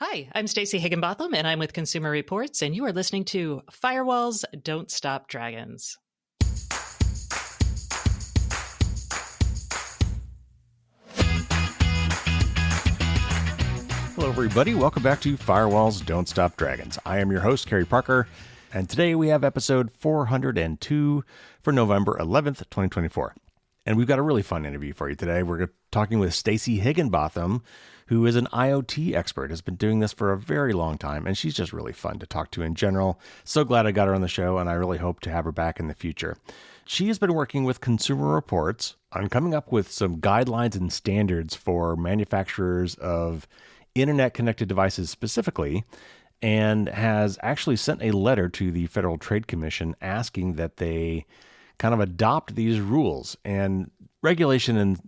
Hi, I'm Stacey Higginbotham, and I'm with Consumer Reports, and you are listening to Firewalls Don't Stop Dragons. Hello, everybody. Welcome back to Firewalls Don't Stop Dragons. I am your host, Kerry Parker, and today we have episode 402 for November 11th, 2024. And we've got a really fun interview for you today. We're talking with Stacey Higginbotham, who is an IoT expert, has been doing this for a very long time, and she's just really fun to talk to in general. So glad I got her on the show, and I really hope to have her back in the future. She has been working with Consumer Reports on coming up with some guidelines and standards for manufacturers of internet-connected devices specifically, and has actually sent a letter to the Federal Trade Commission asking that they kind of adopt these rules. And regulation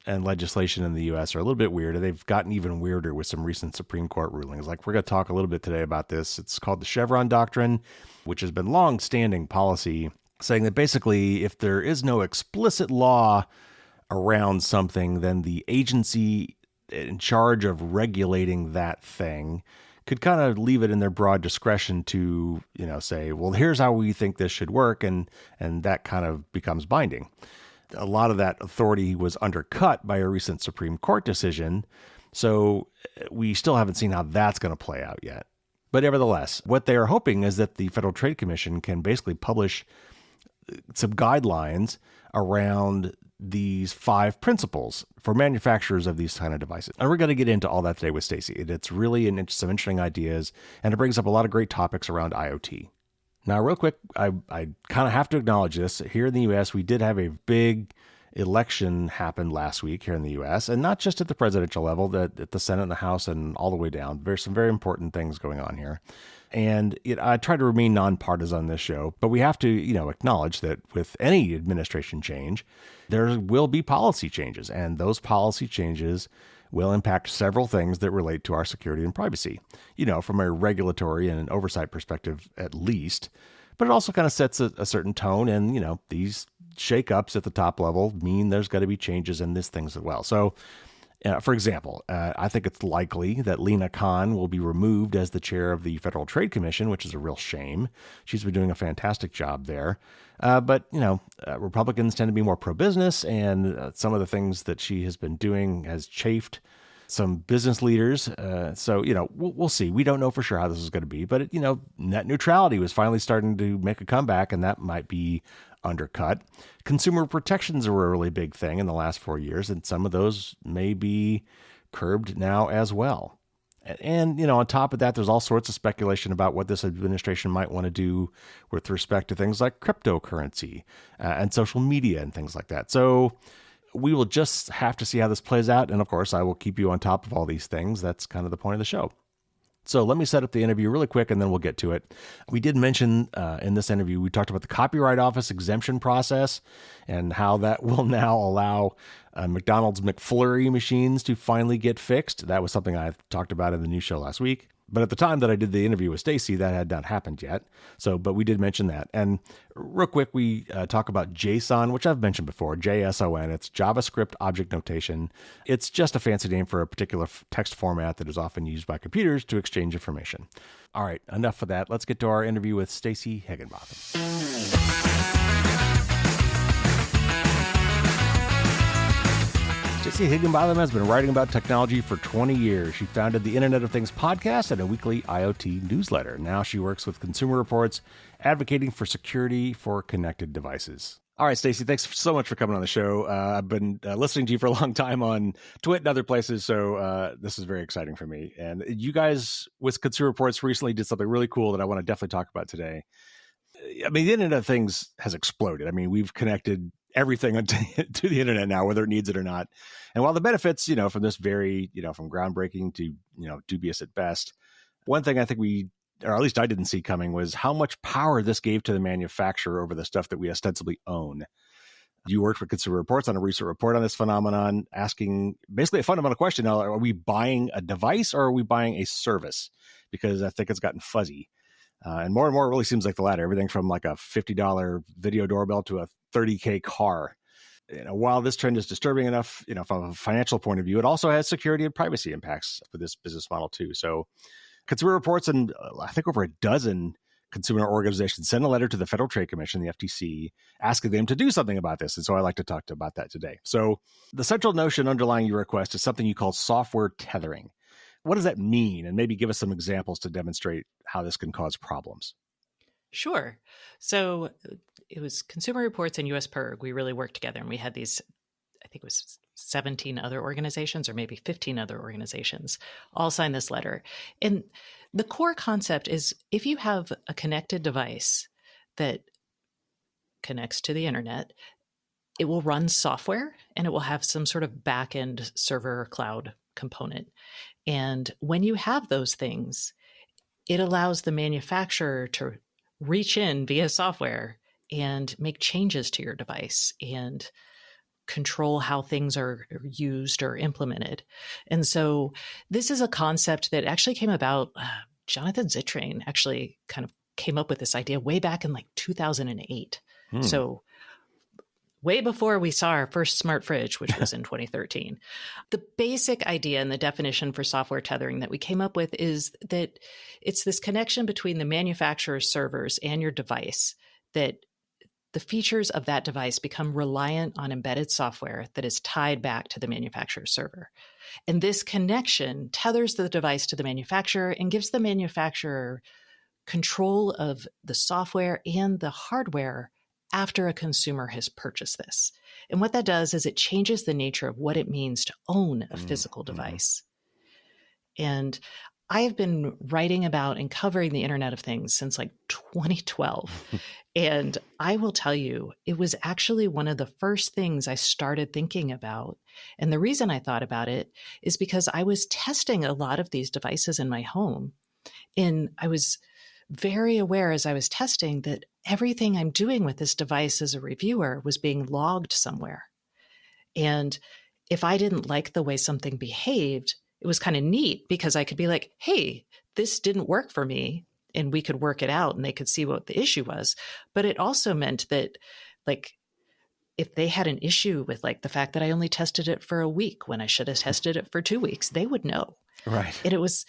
and legislation in the U.S. are a little bit weird. They've gotten even weirder with some recent Supreme Court rulings. Like, we're going to talk a little bit today about this. It's called the Chevron doctrine, which has been long-standing policy, saying that basically if there is no explicit law around something, then the agency in charge of regulating that thing could kind of leave it in their broad discretion to, say, well, here's how we think this should work, and that kind of becomes binding. A lot of that authority was undercut by a recent Supreme Court decision, so we still haven't seen how that's going to play out yet. But nevertheless, what they are hoping is that the Federal Trade Commission can basically publish some guidelines around these 5 principles for manufacturers of these kind of devices. And we're going to get into all that today with Stacey. It's really some interesting ideas, and it brings up a lot of great topics around IoT. Now, real quick, I kind of have to acknowledge this. Here in the U.S., we did have a big election happen last week here in the U.S., and not just at the presidential level, at the Senate and the House and all the way down. There's some very important things going on here. And I try to remain nonpartisan on this show, but we have to, acknowledge that with any administration change, there will be policy changes, and those policy changes will impact several things that relate to our security and privacy, from a regulatory and an oversight perspective at least. But it also kind of sets a certain tone, and, these shakeups at the top level mean there's got to be changes in these things as well. So, for example, I think it's likely that Lina Khan will be removed as the chair of the Federal Trade Commission, which is a real shame. She's been doing a fantastic job there. But Republicans tend to be more pro-business, and some of the things that she has been doing has chafed some business leaders. So, we'll see. We don't know for sure how this is going to be. But, net neutrality was finally starting to make a comeback, and that might be undercut. Consumer protections were a really big thing in the last 4 years, and some of those may be curbed now as well. And, on top of that, there's all sorts of speculation about what this administration might want to do with respect to things like cryptocurrency and social media and things like that. So we will just have to see how this plays out. And of course, I will keep you on top of all these things. That's kind of the point of the show. So let me set up the interview really quick, and then we'll get to it. We did mention in this interview, we talked about the Copyright Office exemption process and how that will now allow McDonald's McFlurry machines to finally get fixed. That was something I talked about in the news show last week. But at the time that I did the interview with Stacey, that had not happened yet. But we did mention that. And real quick, we talk about JSON, which I've mentioned before, JSON. It's JavaScript Object Notation. It's just a fancy name for a particular text format that is often used by computers to exchange information. All right, enough of that. Let's get to our interview with Stacey Higginbotham. Stacey Higginbotham has been writing about technology for 20 years. She founded the Internet of Things podcast and a weekly IoT newsletter. Now she works with Consumer Reports, advocating for security for connected devices. All right, Stacey, thanks so much for coming on the show. I've been listening to you for a long time on Twit and other places, so this is very exciting for me. And you guys with Consumer Reports recently did something really cool that I want to definitely talk about today. I mean, the Internet of Things has exploded. I mean, we've connected everything to the internet now, whether it needs it or not. And while the benefits, from this vary, from groundbreaking to, dubious at best, one thing I think or at least I didn't see coming, was how much power this gave to the manufacturer over the stuff that we ostensibly own. You worked for Consumer Reports on a recent report on this phenomenon, asking basically a fundamental question. Now, are we buying a device or are we buying a service? Because I think it's gotten fuzzy. And more it really seems like the latter. Everything from like a $50 video doorbell to a $30K car. While this trend is disturbing enough, from a financial point of view, it also has security and privacy impacts for this business model too. So Consumer Reports and I think over a dozen consumer organizations sent a letter to the Federal Trade Commission, the FTC, asking them to do something about this. And so I'd like to talk about that today. So the central notion underlying your request is something you call software tethering. What does that mean? And maybe give us some examples to demonstrate how this can cause problems. Sure. So it was Consumer Reports and US PIRG. We really worked together, and we had these, I think it was 17 other organizations or maybe 15 other organizations all sign this letter. And the core concept is if you have a connected device that connects to the internet, it will run software and it will have some sort of back-end server or cloud component. And when you have those things, it allows the manufacturer to reach in via software and make changes to your device and control how things are used or implemented. And so this is a concept that actually came about. Jonathan Zittrain actually kind of came up with this idea way back in like 2008. So way before we saw our first smart fridge, which was in 2013. The basic idea and the definition for software tethering that we came up with is that it's this connection between the manufacturer's servers and your device, that the features of that device become reliant on embedded software that is tied back to the manufacturer's server. And this connection tethers the device to the manufacturer and gives the manufacturer control of the software and the hardware after a consumer has purchased this. And what that does is it changes the nature of what it means to own a physical device. And I have been writing about and covering the Internet of Things since like 2012. And I will tell you, it was actually one of the first things I started thinking about. And the reason I thought about it is because I was testing a lot of these devices in my home. And I was very aware as I was testing that everything I'm doing with this device as a reviewer was being logged somewhere. And if I didn't like the way something behaved, it was kind of neat because I could be like, hey, this didn't work for me. And we could work it out and they could see what the issue was. But it also meant that, like, if they had an issue with like the fact that I only tested it for a week when I should have tested it for 2 weeks, they would know. Right. And it was,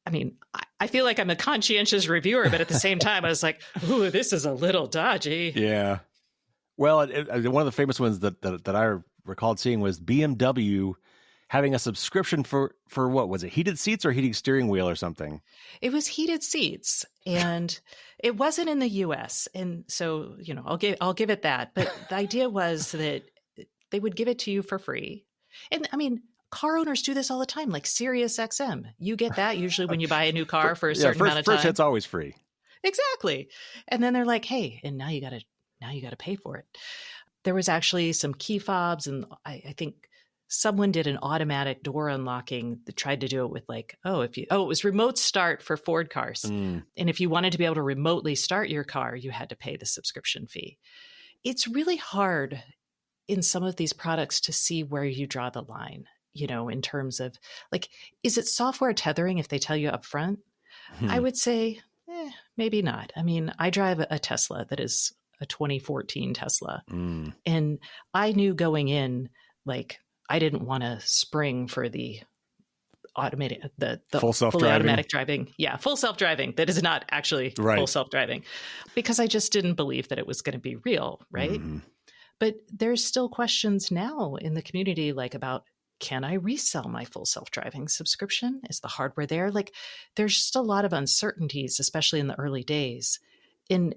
I mean, I feel like I'm a conscientious reviewer, but at the same time, I was like, ooh, this is a little dodgy. Yeah. Well, one of the famous ones that I recalled seeing was BMW having a subscription for what was it? Heated seats or heated steering wheel or something? It was heated seats, and it wasn't in the US. And so, I'll give it that. But the idea was that they would give it to you for free. And I mean, car owners do this all the time, like Sirius XM. You get that usually when you buy a new car for a certain amount of time. First, it's always free. Exactly. And then they're like, hey, and now you got to pay for it. There was actually some key fobs, and I think someone did an automatic door unlocking that tried to do it with like, it was remote start for Ford cars. And if you wanted to be able to remotely start your car, you had to pay the subscription fee. It's really hard in some of these products to see where you draw the line, in terms of like, is it software tethering if they tell you up front? I would say, maybe not. I mean, I drive a Tesla that is a 2014 Tesla. And I knew going in, like, I didn't want to spring for the automated, the full self-driving. Fully automatic driving. Yeah, full self-driving. That is not actually full self-driving, because I just didn't believe that it was going to be real, right? But there's still questions now in the community, like about, can I resell my full self-driving subscription? Is the hardware there? Like, there's just a lot of uncertainties, especially in the early days. And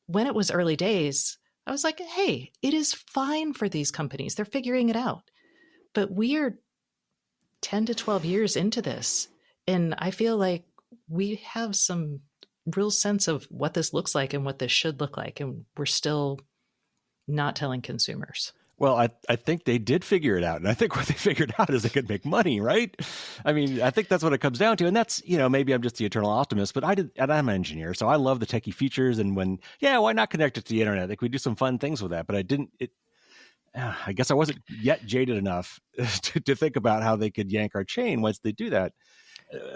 when it was early days, I was like, hey, it is fine for these companies. They're figuring it out. But we are 10 to 12 years into this. And I feel like we have some real sense of what this looks like and what this should look like. And we're still not telling consumers. Well, I think they did figure it out. And I think what they figured out is they could make money, right? I mean, I think that's what it comes down to. And that's, maybe I'm just the eternal optimist, but I'm an engineer. So I love the techie features. And why not connect it to the internet? Like, we do some fun things with that. But I guess I wasn't yet jaded enough to think about how they could yank our chain once they do that.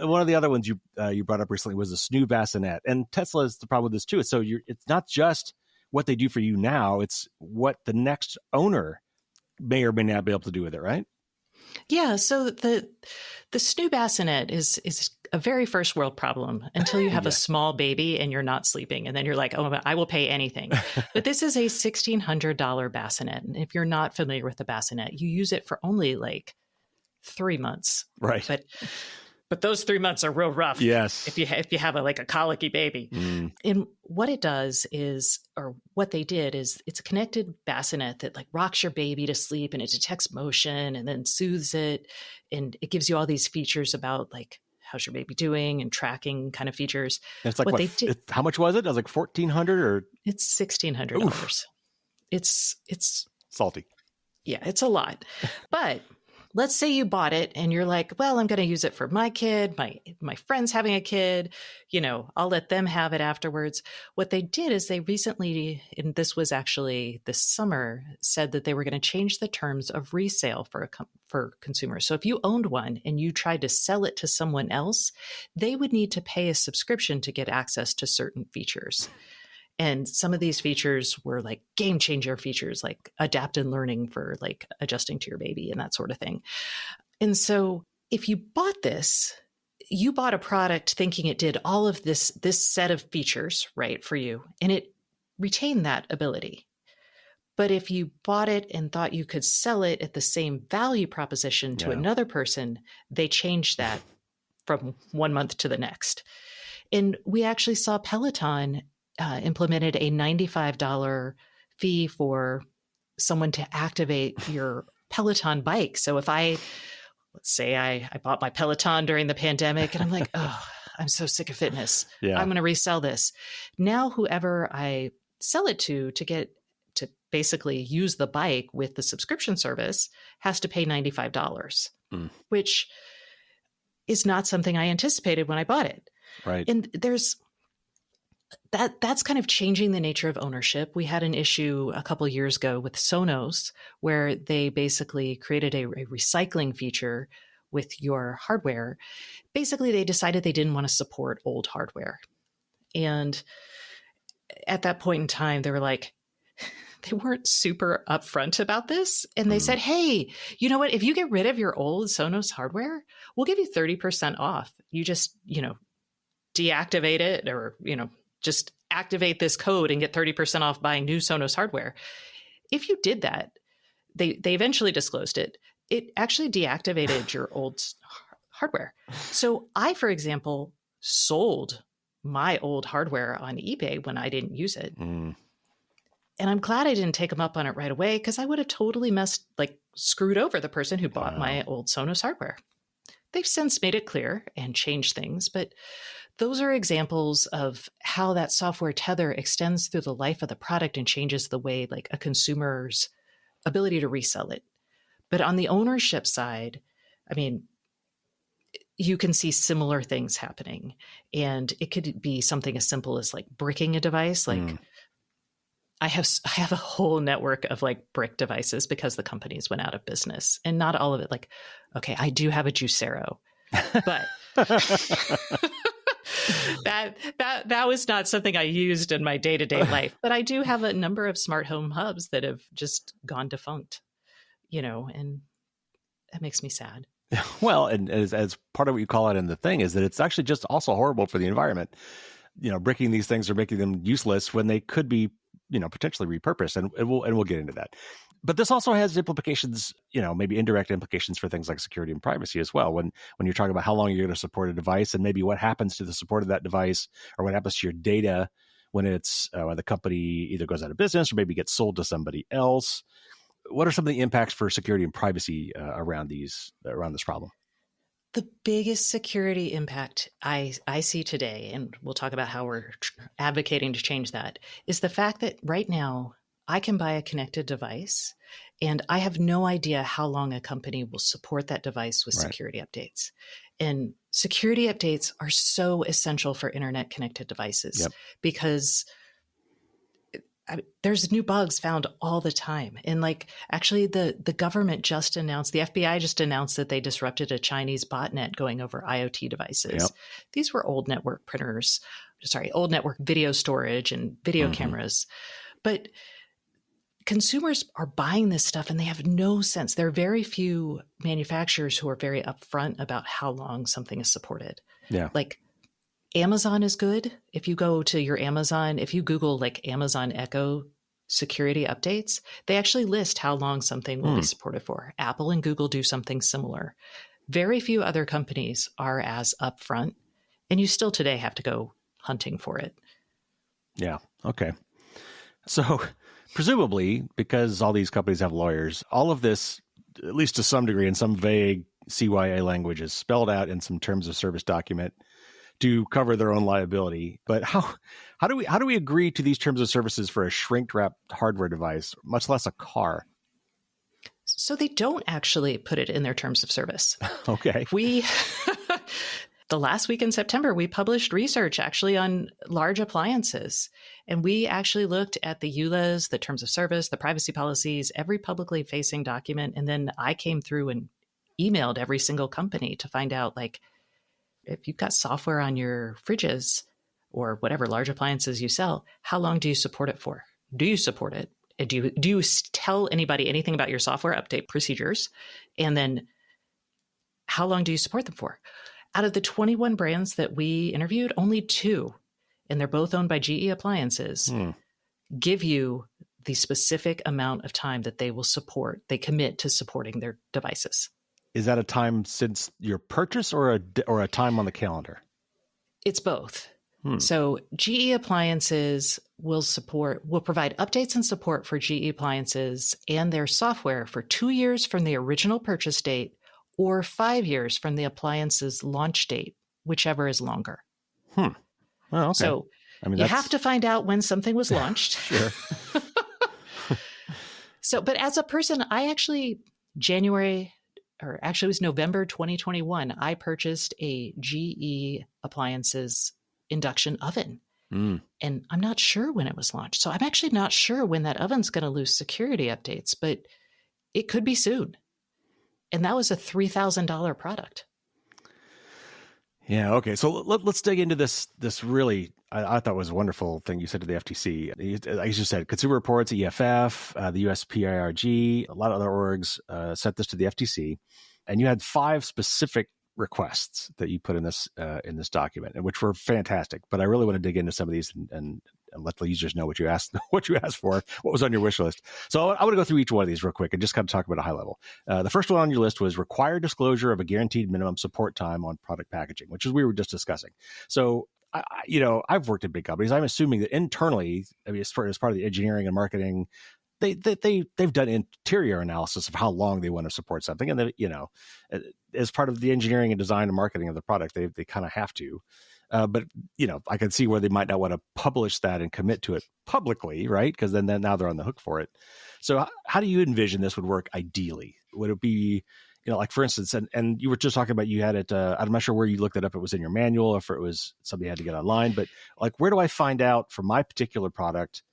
One of the other ones you brought up recently was the snoo bassinet. And Tesla is the problem with this too. So it's not just what they do for you now. It's what the next owner may or may not be able to do with it, right? Yeah. So the snoo bassinet is a very first world problem until you have a small baby and you're not sleeping. And then you're like, oh, I will pay anything. But this is a $1,600 bassinet. And if you're not familiar with the bassinet, you use it for only like 3 months. Right. But those 3 months are real rough. Yes. If you have a colicky baby. And what it does is, or what they did is, it's a connected bassinet that like rocks your baby to sleep, and it detects motion and then soothes it. And it gives you all these features about like, how's your baby doing, and tracking kind of features. And it's like, what they did, how much was it? It was like $1,400 or? It's $1,600. It's salty. Yeah, it's a lot. But let's say you bought it and you're like, well, I'm going to use it for my kid. My friend's having a kid, I'll let them have it afterwards. What they did is they recently, and this was actually this summer, said that they were going to change the terms of resale for consumers. So if you owned one and you tried to sell it to someone else, they would need to pay a subscription to get access to certain features. And some of these features were like game changer features, like adaptive learning for like adjusting to your baby and that sort of thing. And so if you bought this, you bought a product thinking it did all of this set of features, right, for you, and it retained that ability. But if you bought it and thought you could sell it at the same value proposition to another person, they changed that from 1 month to the next. And we actually saw Peloton implemented a $95 fee for someone to activate your Peloton bike. So if let's say I bought my Peloton during the pandemic and I'm like, oh, I'm so sick of fitness. Yeah. I'm going to resell this. Now, whoever I sell it to get to basically use the bike with the subscription service has to pay $95, which is not something I anticipated when I bought it. Right. And that's kind of changing the nature of ownership. We had an issue a couple of years ago with Sonos where they basically created a recycling feature with your hardware. Basically, they decided they didn't want to support old hardware. And at that point in time, they were like, they weren't super upfront about this. And they said, hey, you know what? If you get rid of your old Sonos hardware, we'll give you 30% off. You just, deactivate it or, just activate this code and get 30% off buying new Sonos hardware. If you did that, they eventually disclosed it. It actually deactivated your old hardware. So I, for example, sold my old hardware on eBay when I didn't use it. And I'm glad I didn't take them up on it right away, because I would have totally screwed over the person who bought my old Sonos hardware. They've since made it clear and changed things, but those are examples of how that software tether extends through the life of the product and changes the way like a consumer's ability to resell it. But on the ownership side, I mean, you can see similar things happening. And it could be something as simple as like bricking a device. Like I have a whole network of like brick devices because the companies went out of business, and not all of it. Like, okay, I do have a Juicero, but that was not something I used in my day-to-day life. But I do have a number of smart home hubs that have just gone defunct, and that makes me sad. Well, and as part of what you call it in the thing is that it's actually just also horrible for the environment. Bricking these things or making them useless when they could be, potentially repurposed, and we'll get into that. But this also has implications, maybe indirect implications for things like security and privacy as well. When you're talking about how long you're going to support a device, and maybe what happens to the support of that device, or what happens to your data when it's when the company either goes out of business or maybe gets sold to somebody else. What are some of the impacts for security and privacy around this problem? The biggest security impact I see today, and we'll talk about how we're advocating to change that, is the fact that right now I can buy a connected device and I have no idea how long a company will support that device with security updates. And security updates are so essential for internet connected devices because there's new bugs found all the time. And actually the government just announced, the FBI just announced that they disrupted a Chinese botnet going over IoT devices. These were old network video storage and video cameras. But consumers are buying this stuff and they have no sense. There are very few manufacturers who are very upfront about how long something is supported. Yeah. Like Amazon is good. If you go to your Amazon, if you Google like Amazon Echo security updates, they actually list how long something will be supported for. Apple and Google do something similar. Very few other companies are as upfront, and you still today have to go hunting for it. Yeah. Okay. So presumably, because all these companies have lawyers, all of this, at least to some degree, in some vague CYA language, is spelled out in some terms of service document to cover their own liability. But how do we agree to these terms of services for a shrink wrapped hardware device, much less a car? So they don't actually put it in their terms of service. Okay. The last week in September, we published research actually on large appliances. And we actually looked at the EULAs, the terms of service, the privacy policies, every publicly facing document. And then I came through and emailed every single company to find out, like, if you've got software on your fridges or whatever large appliances you sell, how long do you support it for? Do you support it? Do you tell anybody anything about your software update procedures? And then how long do you support them for? Out of the 21 brands that we interviewed, only 2, and they're both owned by GE Appliances, give you the specific amount of time that they will support. They commit to supporting their devices. Is that a time since your purchase or a time on the calendar? It's both. So GE Appliances will provide updates and support for GE Appliances and their software for 2 years from the original purchase date or 5 years from the appliance's launch date, whichever is longer. Oh, okay. So you have to find out when something was launched. Sure. But as a person, I actually, it was November 2021, I purchased a GE Appliances induction oven. And I'm not sure when it was launched. So I'm actually not sure when that oven's going to lose security updates, but it could be soon. And that was a $3,000 product. Yeah. Okay. So let's dig into this really, I thought was a wonderful thing you said to the FTC. As you said, Consumer Reports, EFF, the USPIRG, a lot of other orgs sent this to the FTC. And you had 5 specific requests that you put in this document, and which were fantastic. But I really want to dig into some of these and let the users know what you asked for, what was on your wish list. So I want to go through each one of these real quick and just kind of talk about a high level. The first one on your list was required disclosure of a guaranteed minimum support time on product packaging, which is we were just discussing. So I've worked at big companies. I'm assuming that internally, I mean, as part of the engineering and marketing, they've done interior analysis of how long they want to support something, and as part of the engineering and design and marketing of the product, they kind of have to. But I can see where they might not want to publish that and commit to it publicly, right? Because then now they're on the hook for it. So how do you envision this would work ideally? Would it be, like for instance, and you were just talking about you had it. I'm not sure where you looked it up. It was in your manual, or if it was somebody had to get online. But like, where do I find out for my particular product?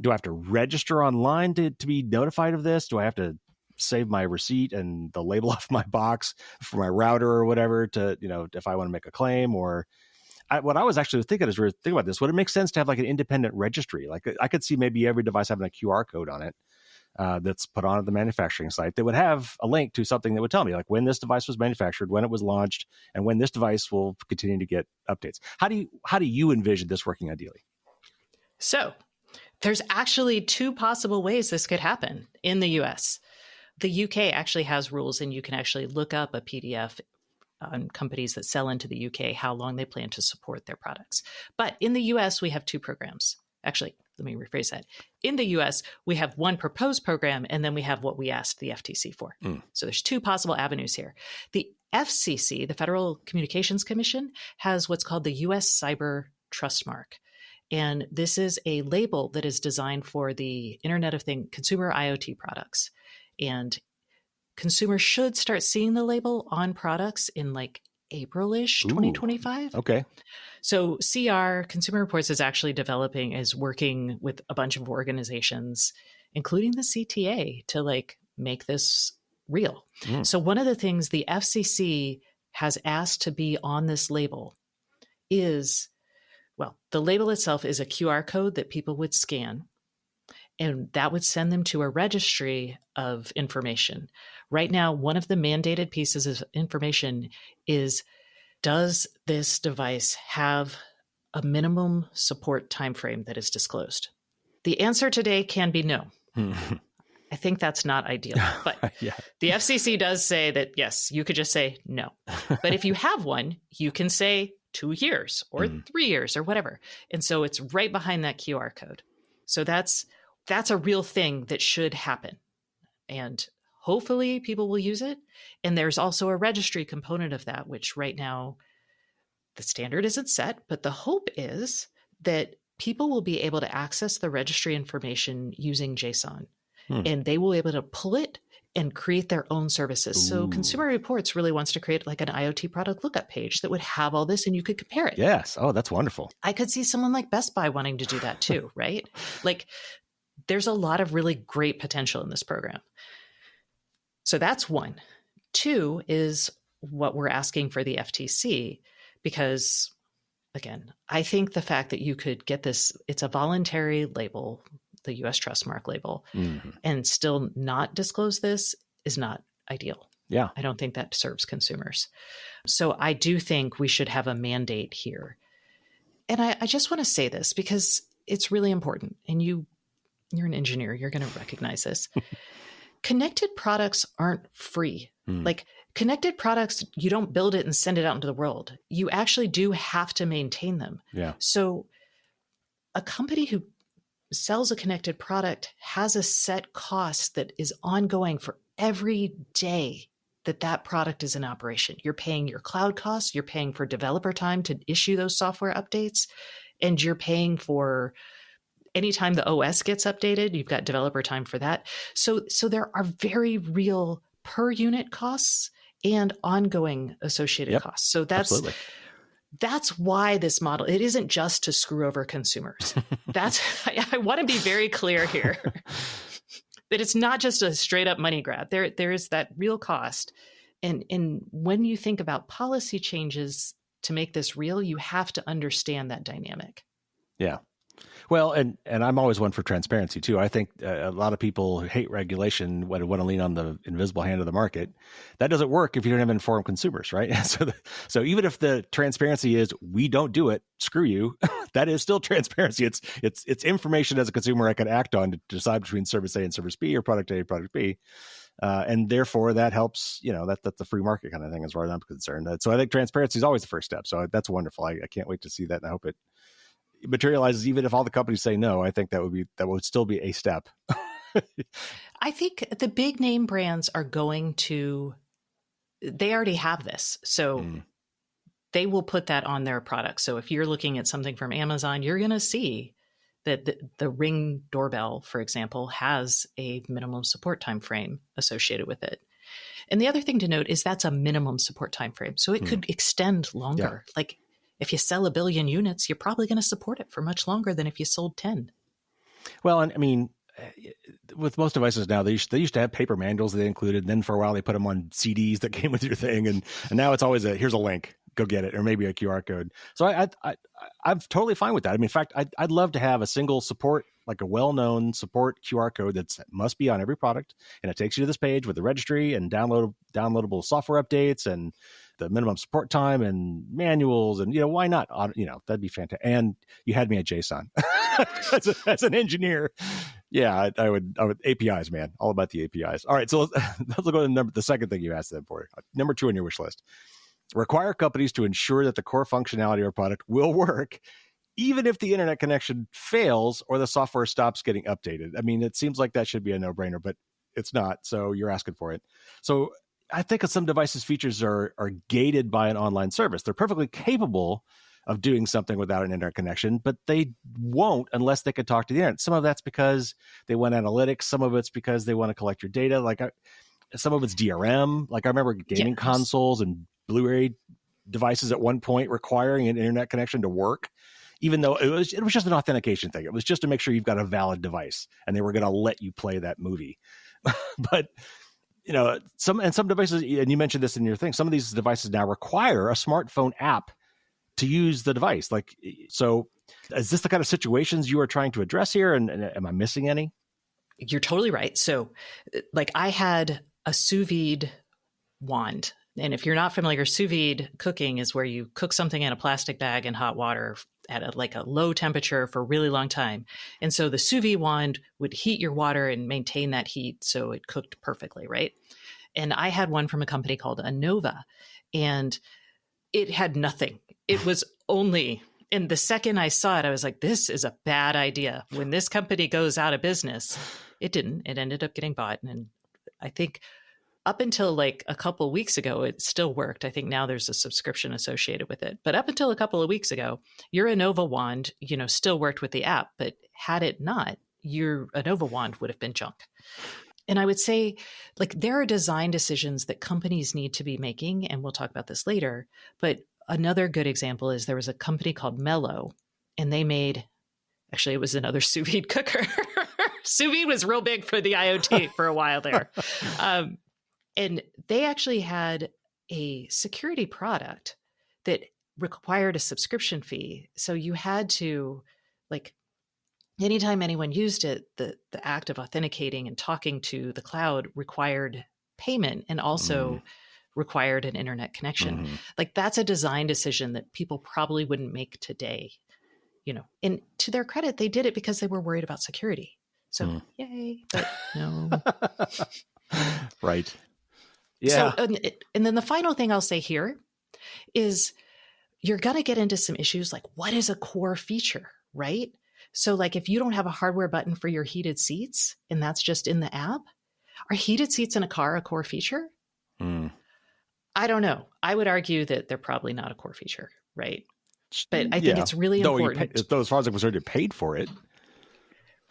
Do I have to register online to be notified of this? Do I have to save my receipt and the label off my box for my router or whatever to, if I want to make a claim? Or what I was actually thinking as we were thinking about this, would it make sense to have like an independent registry? Like I could see maybe every device having a QR code on it that's put on at the manufacturing site that would have a link to something that would tell me like when this device was manufactured, when it was launched, and when this device will continue to get updates. How do you envision this working ideally? So there's actually 2 possible ways this could happen in the US. The UK actually has rules, and you can actually look up a PDF on companies that sell into the UK, how long they plan to support their products. But in the US, we have 2 programs. Actually, let me rephrase that. In the US, we have one proposed program, and then we have what we asked the FTC for. So there's 2 possible avenues here. The FCC, the Federal Communications Commission, has what's called the US Cyber Trust Mark. And this is a label that is designed for the Internet of Things, consumer IoT products. And consumers should start seeing the label on products in like April-ish 2025. Okay. So Consumer Reports, is working with a bunch of organizations, including the CTA, to like make this real. So one of the things the FCC has asked to be on this label is, the label itself is a QR code that people would scan. And that would send them to a registry of information. Right now, one of the mandated pieces of information is, does this device have a minimum support timeframe that is disclosed? The answer today can be no. I think that's not ideal. But Yeah. the FCC does say that, yes, you could just say no. But if you have one, you can say 2 years or 3 years or whatever. And so it's right behind that QR code. So that's a real thing that should happen. And hopefully people will use it. And there's also a registry component of that, which right now the standard isn't set, but the hope is that people will be able to access the registry information using JSON. And they will be able to pull it and create their own services. Ooh. So Consumer Reports really wants to create like an IoT product lookup page that would have all this and you could compare it. Yes. Oh, that's wonderful. I could see someone like Best Buy wanting to do that too, right? Like there's a lot of really great potential in this program. So that's one. Two is what we're asking for the FTC, because again, I think the fact that you could get this, it's a voluntary label, the US trust mark label, and still not disclose this is not ideal. Yeah. I don't think that serves consumers. So I do think we should have a mandate here. And I just want to say this because it's really important. And you're an engineer, you're going to recognize this. Connected products aren't free. Like connected products, you don't build it and send it out into the world. You actually do have to maintain them. Yeah. So a company who sells a connected product has a set cost that is ongoing for every day that product is in operation. You're paying your cloud costs, you're paying for developer time to issue those software updates, and you're paying for anytime the OS gets updated, you've got developer time for that. So there are very real per unit costs and ongoing associated costs. So that's why this model, it isn't just to screw over consumers. I want to be very clear here that it's not just a straight up money grab. There is that real cost. And when you think about policy changes to make this real, you have to understand that dynamic. Yeah. Well, and I'm always one for transparency too. I think a lot of people hate regulation, want to lean on the invisible hand of the market. That doesn't work if you don't have informed consumers, right? So even if the transparency is we don't do it, screw you, that is still transparency. It's information as a consumer I can act on to decide between service A and service B or product A and product B. And therefore that helps, that's the free market kind of thing as far as I'm concerned. So I think transparency is always the first step. So that's wonderful. I can't wait to see that. And I hope it materializes, even if all the companies say no. I think that would still be a step. I think the big name brands are they already have this. So they will put that on their products. So if you're looking at something from Amazon, you're going to see that the Ring doorbell, for example, has a minimum support time frame associated with it. And the other thing to note is that's a minimum support time frame. So it could extend longer. Yeah. Like if you sell 1 billion units, you're probably going to support it for much longer than if you sold 10. Well, and I mean, with most devices now, they used to have paper manuals they included. And then for a while, they put them on CDs that came with your thing. And now it's always here's a link, go get it, or maybe a QR code. So I'm totally fine with that. I mean, in fact, I'd love to have a single support, like a well-known support QR code that must be on every product. And it takes you to this page with the registry and downloadable software updates and the minimum support time and manuals. And, why not? That'd be fantastic. And you had me at JSON as an engineer. Yeah, I would APIs, man, all about the APIs. All right. So let's go to the second thing you asked them for. Number 2 on your wish list. Require companies to ensure that the core functionality of a product will work, even if the internet connection fails or the software stops getting updated. I mean, it seems like that should be a no-brainer, but it's not. So you're asking for it. So I think some devices' features are gated by an online service. They're perfectly capable of doing something without an internet connection, but they won't unless they can talk to the internet. Some of that's because they want analytics. Some of it's because they want to collect your data. Some of it's DRM. Like I remember gaming consoles and Blu-ray devices at one point requiring an internet connection to work, even though it was just an authentication thing. It was just to make sure you've got a valid device and they were going to let you play that movie. But some devices, and you mentioned this in your thing, some of these devices now require a smartphone app to use the device. So is this the kind of situations you are trying to address here? And am I missing any? You're totally right. So like I had a sous vide wand. And if you're not familiar, sous vide cooking is where you cook something in a plastic bag in hot water at a low temperature for a really long time. And so the sous vide wand would heat your water and maintain that heat so it cooked perfectly, right? And I had one from a company called Anova, and it had nothing. It was only, and the second I saw it, I was like, this is a bad idea. When this company goes out of business, it didn't. It ended up getting bought. And I think up until like a couple of weeks ago, it still worked. I think now there's a subscription associated with it. But up until a couple of weeks ago, your Anova wand, still worked with the app. But had it not, your Anova wand would have been junk. And I would say, like, there are design decisions that companies need to be making, and we'll talk about this later. But another good example is there was a company called Mello, and they made, actually, it was another sous vide cooker. Sous vide was real big for the IoT for a while there. And they actually had a security product that required a subscription fee. So you had to, like, anytime anyone used it, the act of authenticating and talking to the cloud required payment and also required an internet connection. Like, that's a design decision that people probably wouldn't make today, And to their credit, they did it because they were worried about security. So yay, but no. Right. Yeah. So, and then the final thing I'll say here is you're going to get into some issues like, what is a core feature, right? So like if you don't have a hardware button for your heated seats and that's just in the app, are heated seats in a car a core feature? I don't know. I would argue that they're probably not a core feature, right? But I think it's really important. Though as far as I'm concerned, you paid for it.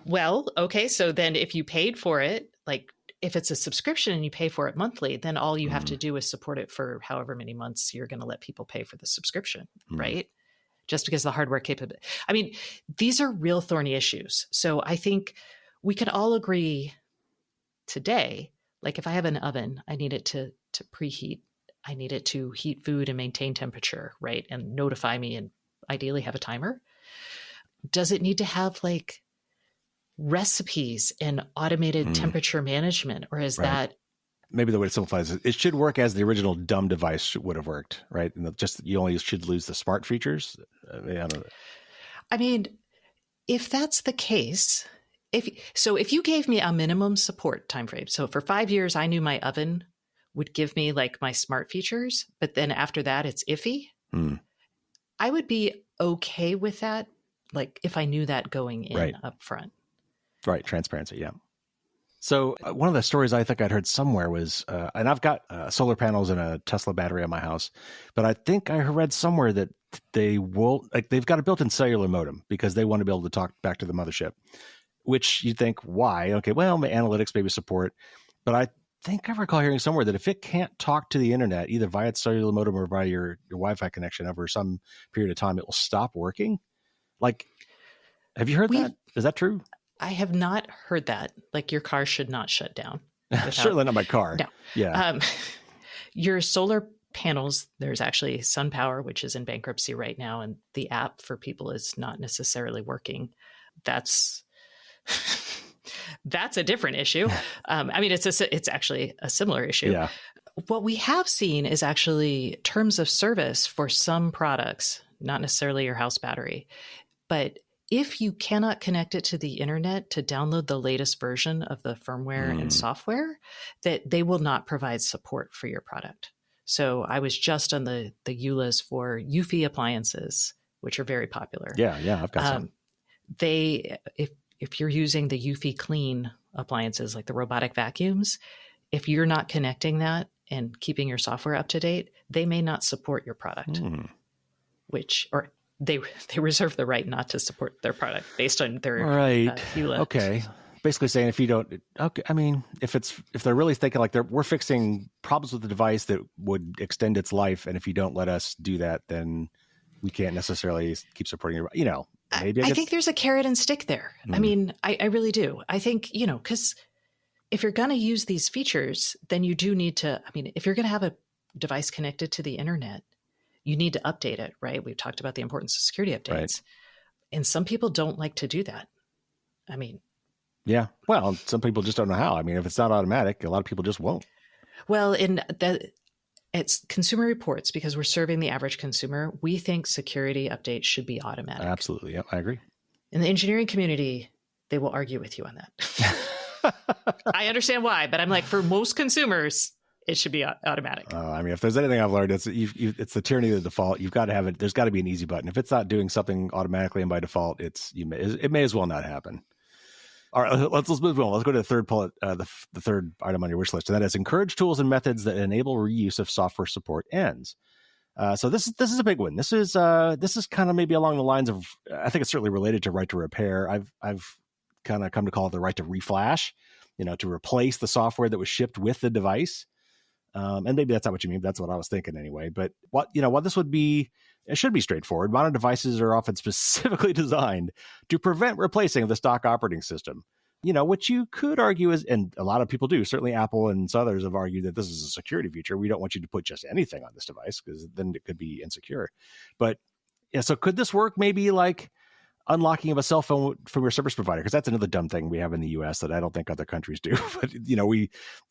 Well, okay. So then if you paid for it, like if it's a subscription and you pay for it monthly, then all you have to do is support it for however many months you're going to let people pay for the subscription, right? Just because the hardware capability. I mean, these are real thorny issues. So I think we can all agree today, like if I have an oven, I need it to preheat. I need it to heat food and maintain temperature, right? And notify me and ideally have a timer. Does it need to have like recipes and automated temperature management, or is that maybe the way to simplify it should work as the original dumb device would have worked, right? And just you only should lose the smart features. I don't know. I mean, if that's the case, if you gave me a minimum support timeframe, so for 5 years I knew my oven would give me like my smart features, but then after that it's iffy. I would be okay with that, like if I knew that going in up front. Right. Transparency. Yeah. So one of the stories I think I'd heard somewhere was, and I've got solar panels and a Tesla battery on my house, but I think I read somewhere that they've got a built-in cellular modem because they want to be able to talk back to the mothership, which you think, why? Okay, well, my analytics maybe support, but I think I recall hearing somewhere that if it can't talk to the internet, either via its cellular modem or via your Wi-Fi connection over some period of time, it will stop working. Like, have you heard that? Is that true? I have not heard that. Like your car should not shut down. Certainly not my car. No. Yeah. Your solar panels, there's actually SunPower, which is in bankruptcy right now. And the app for people is not necessarily working. That's a different issue. I mean, it's actually a similar issue. Yeah. What we have seen is actually terms of service for some products, not necessarily your house battery, but if you cannot connect it to the internet to download the latest version of the firmware and software, that they will not provide support for your product. So I was just on the EULAs for Eufy appliances, which are very popular. Yeah, I've got some. If you're using the Eufy Clean appliances, like the robotic vacuums, if you're not connecting that and keeping your software up to date, they may not support your product, or they reserve the right not to support their product based on their EULA. Okay. Basically saying if you don't, okay. I mean, if they're really thinking like we're fixing problems with the device that would extend its life, and if you don't let us do that, then we can't necessarily keep supporting your, maybe I think there's a carrot and stick there. I mean, I really do. I think, because if you're going to use these features, then you do need to, I mean, if you're going to have a device connected to the internet, you need to update it, right? We've talked about the importance of security updates. Right. And some people don't like to do that. I mean, Yeah. Well, some people just don't know how. I mean, if it's not automatic, a lot of people just won't. Well, it's Consumer Reports, because we're serving the average consumer. We think security updates should be automatic. Absolutely. Yep, I agree. In the engineering community, they will argue with you on that. I understand why, but I'm like, for most consumers, it should be automatic. I mean, if there's anything I've learned, it's the tyranny of the default. You've got to have it. There's got to be an easy button. If it's not doing something automatically and by default, it may as well not happen. All right, let's move on. Let's go to the third bullet, the third item on your wish list, and that is encourage tools and methods that enable reuse if software support ends. So this is a big one. This is kind of maybe along the lines of, I think it's certainly related to right to repair. I've kind of come to call it the right to reflash, to replace the software that was shipped with the device. And maybe that's not what you mean. But that's what I was thinking anyway. But what this would be, it should be straightforward. Modern devices are often specifically designed to prevent replacing the stock operating system, which you could argue is, and a lot of people do, certainly Apple and others have argued that this is a security feature. We don't want you to put just anything on this device because then it could be insecure. But yeah, so could this work maybe like unlocking of a cell phone from your service provider? Because that's another dumb thing we have in the US that I don't think other countries do. But,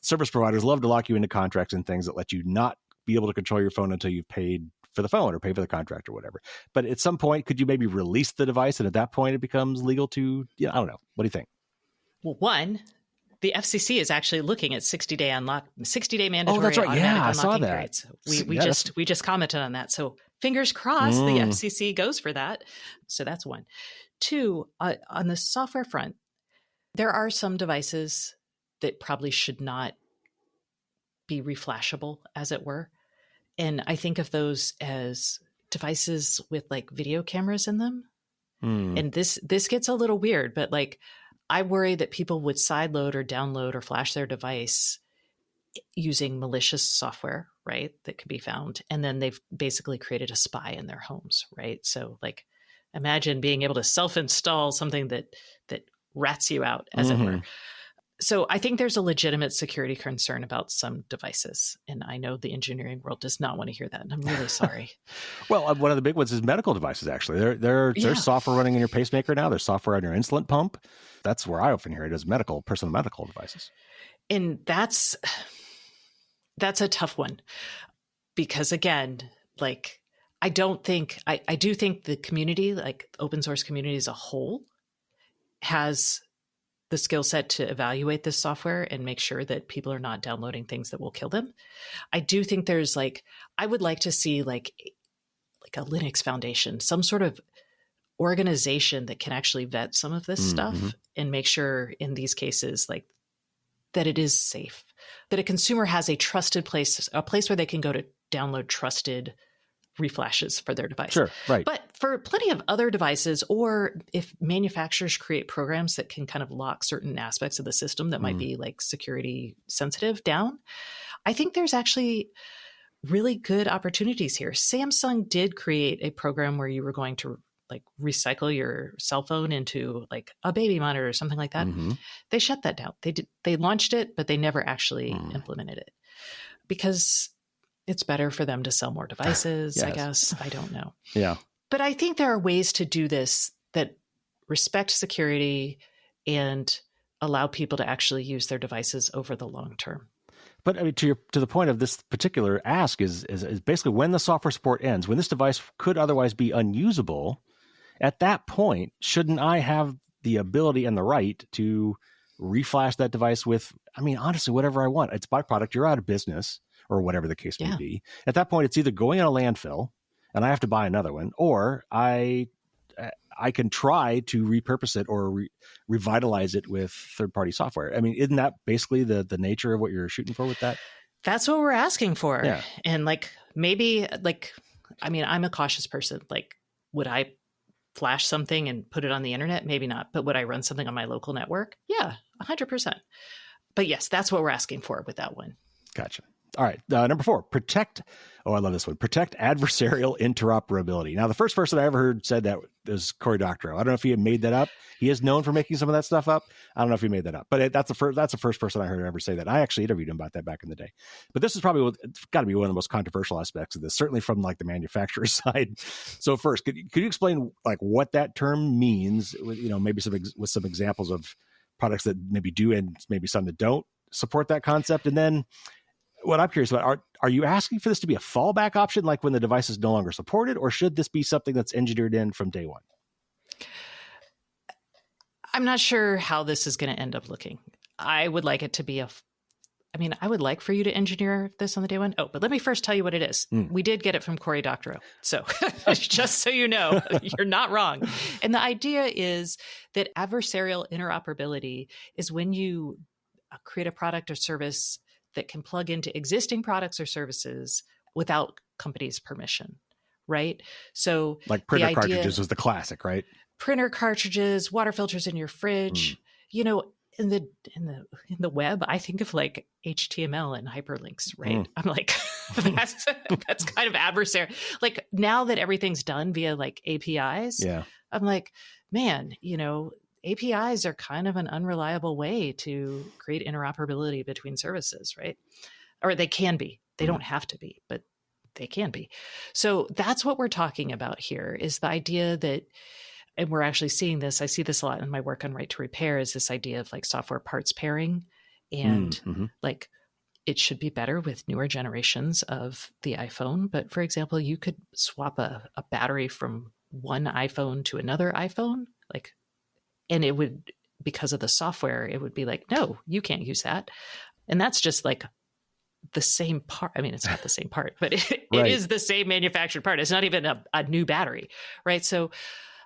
service providers love to lock you into contracts and things that let you not be able to control your phone until you've paid for the phone or pay for the contract or whatever. But at some point, could you maybe release the device? And at that point, it becomes legal to, I don't know. What do you think? Well, one, the FCC is actually looking at 60-day mandatory that's right. automatic I saw unlocking that. periods. We just commented on that. So fingers crossed the FCC goes for that. So that's one. Two, on the software front, there are some devices that probably should not be reflashable, as it were. And I think of those as devices with like video cameras in them. And this gets a little weird, but like I worry that people would sideload or download or flash their device using malicious software, right? That could be found. And then they've basically created a spy in their homes, right? So like imagine being able to self-install something that rats you out, as it were. So I think there's a legitimate security concern about some devices. And I know the engineering world does not want to hear that. And I'm really sorry. Well, one of the big ones is medical devices, actually. There's software running in your pacemaker now. There's software on your insulin pump. That's where I often hear it, is personal medical devices. And that's a tough one. Because again, like, I do think the community, like open source community as a whole, has the skill set to evaluate this software and make sure that people are not downloading things that will kill them. I do think there's I would like to see like a Linux Foundation, some sort of organization that can actually vet some of this stuff and make sure in these cases, like, that it is safe, that a consumer has a trusted place, a place where they can go to download trusted reflashes for their device. Sure, right. But for plenty of other devices, or if manufacturers create programs that can kind of lock certain aspects of the system that might be like security sensitive down, I think there's actually really good opportunities here. Samsung did create a program where you were going to like recycle your cell phone into like a baby monitor or something like that. They shut that down. They launched it, but they never actually implemented it because it's better for them to sell more devices, I guess. I don't know. Yeah. But I think there are ways to do this that respect security and allow people to actually use their devices over the long term. But I mean, to the point of this particular ask is basically when the software support ends, when this device could otherwise be unusable, at that point, shouldn't I have the ability and the right to reflash that device with, I mean, honestly, whatever I want? It's byproduct. You're out of business, or whatever the case may be. At that point, it's either going in a landfill and I have to buy another one, or I can try to repurpose it or revitalize it with third-party software. I mean, isn't that basically the nature of what you're shooting for with that? That's what we're asking for. Yeah. And like, maybe like, I mean, I'm a cautious person. Like, would I flash something and put it on the internet? Maybe not. But would I run something on my local network? Yeah, 100%. But yes, that's what we're asking for with that one. Gotcha. All right. Number 4, protect. Oh, I love this one. Protect adversarial interoperability. Now, the first person I ever heard said that was Cory Doctorow. I don't know if he had made that up. He is known for making some of that stuff up. I don't know if he made that up, but that's the first person I heard ever say that. I actually interviewed him about that back in the day. But this is probably got to be one of the most controversial aspects of this, certainly from like the manufacturer's side. So first, could you explain like what that term means? Maybe with some examples of products that maybe do and maybe some that don't support that concept. And then what I'm curious about, are you asking for this to be a fallback option, like when the device is no longer supported, or should this be something that's engineered in from day one? I'm not sure how this is going to end up looking. I would like it to be I would like for you to engineer this on the day one. Oh, but let me first tell you what it is. We did get it from Cory Doctorow. So just so you know, you're not wrong. And the idea is that adversarial interoperability is when you create a product or service that can plug into existing products or services without company's permission, right? So like printer cartridges was the classic, right? Printer cartridges, water filters in your fridge, in the web, I think of like HTML and hyperlinks, right? I'm like, that's kind of adversarial. Like now that everything's done via like APIs, I'm like, man, APIs are kind of an unreliable way to create interoperability between services, right? Or they can be. They don't have to be, but they can be. So that's what we're talking about here, is the idea that, and we're actually seeing this, I see this a lot in my work on right to repair, is this idea of like software parts pairing. And like it should be better with newer generations of the iPhone. But for example, you could swap a battery from one iPhone to another iPhone, and it would, because of the software, it would be like, no, you can't use that. And that's just like the same part. I mean, it's not the same part, but it is the same manufactured part. It's not even a new battery, right? So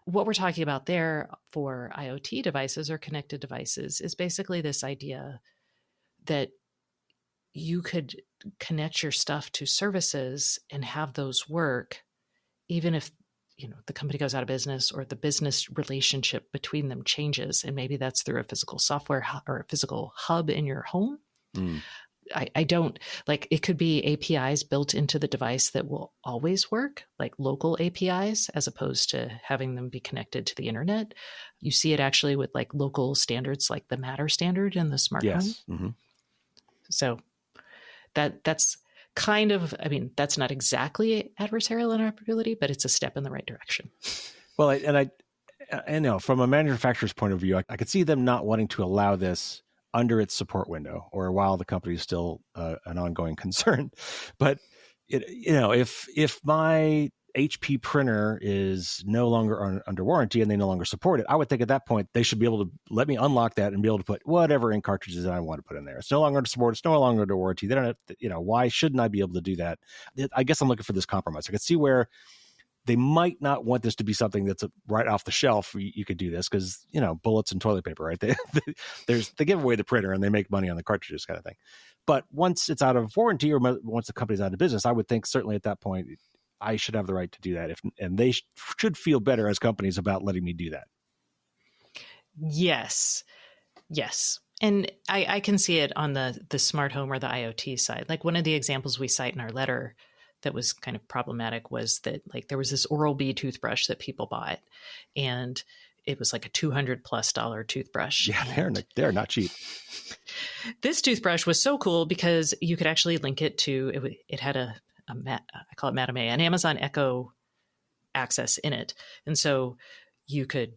what we're talking about there for IoT devices or connected devices is basically this idea that you could connect your stuff to services and have those work, even if the company goes out of business or the business relationship between them changes. And maybe that's through a physical software or a physical hub in your home. I don't like, it could be APIs built into the device that will always work, like local APIs, as opposed to having them be connected to the internet. You see it actually with like local standards, like the Matter standard in the smart home. So that's kind of, that's not exactly adversarial interoperability, but it's a step in the right direction. Well, I know from a manufacturer's point of view, I could see them not wanting to allow this under its support window or while the company is still an ongoing concern. But if my HP printer is no longer under warranty and they no longer support it, I would think at that point they should be able to let me unlock that and be able to put whatever ink cartridges that I want to put in there. It's no longer under support. It's no longer under warranty. They don't have to, why shouldn't I be able to do that? I guess I'm looking for this compromise. I could see where they might not want this to be something that's right off the shelf. You could do this because, bullets and toilet paper, right? They give away the printer and they make money on the cartridges kind of thing. But once it's out of warranty or once the company's out of business, I would think certainly at that point, I should have the right to do that. And they should feel better as companies about letting me do that. Yes. And I can see it on the smart home or the IoT side. Like one of the examples we cite in our letter that was kind of problematic was that like there was this Oral-B toothbrush that people bought, and it was like a $200+ toothbrush. Yeah, they're not cheap. This toothbrush was so cool because you could actually link it to it had I call it Madame A, an Amazon Echo access in it, and so you could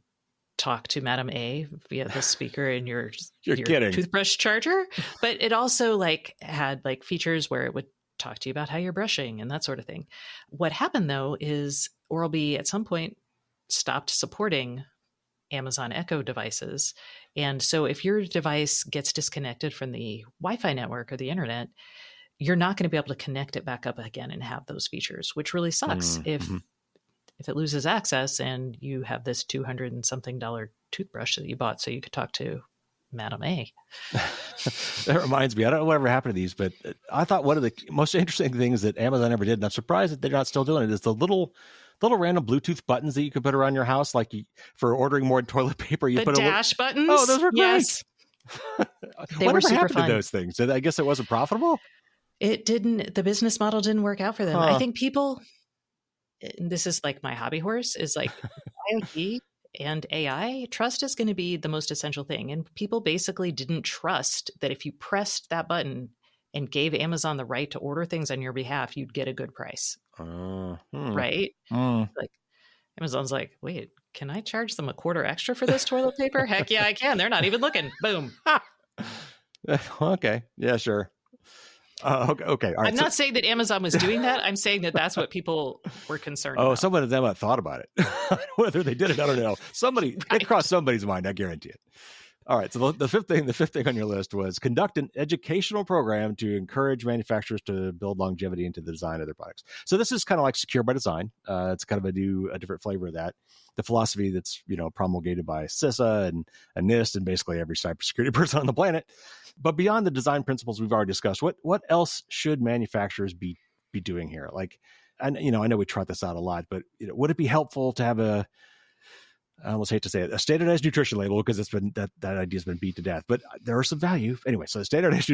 talk to Madame A via the speaker in your toothbrush charger. But it also like had like features where it would talk to you about how you're brushing and that sort of thing. What happened though is Oral-B at some point stopped supporting Amazon Echo devices. And so if your device gets disconnected from the Wi-Fi network or the internet, you're not going to be able to connect it back up again and have those features, which really sucks if it loses access and you have this $200 and something toothbrush that you bought so you could talk to Madame A. That reminds me, I don't know whatever happened to these, but I thought one of the most interesting things that Amazon ever did, and I'm surprised that they're not still doing it, is the little random Bluetooth buttons that you could put around your house, like for ordering more toilet paper. You put dash buttons? Oh, those were great. Yes. Whatever happened to those things? I guess it wasn't profitable? It didn't. The business model didn't work out for them. I think people, and this is like my hobby horse, is like IoT and AI, trust is going to be the most essential thing. And people basically didn't trust that if you pressed that button and gave Amazon the right to order things on your behalf, you'd get a good price. Right? Like Amazon's like, wait, can I charge them a quarter extra for this toilet paper? Heck yeah, I can. They're not even looking. Boom. Okay. Yeah, sure. Okay. All right. I'm not saying that Amazon was doing that. I'm saying that that's what people were concerned about. Someone of them thought about it. Whether they did it, I don't know. It crossed somebody's mind. I guarantee it. All right. So the fifth thing on your list was conduct an educational program to encourage manufacturers to build longevity into the design of their products. So this is kind of like secure by design. It's kind of a different flavor of that. The philosophy that's, promulgated by CISA and NIST and basically every cybersecurity person on the planet. But beyond the design principles we've already discussed, what else should manufacturers be doing here? Like, and I know we trot this out a lot, but would it be helpful to have I almost hate to say it, a standardized nutrition label, because it's been that idea's been beat to death, but there are some value anyway. So a standardized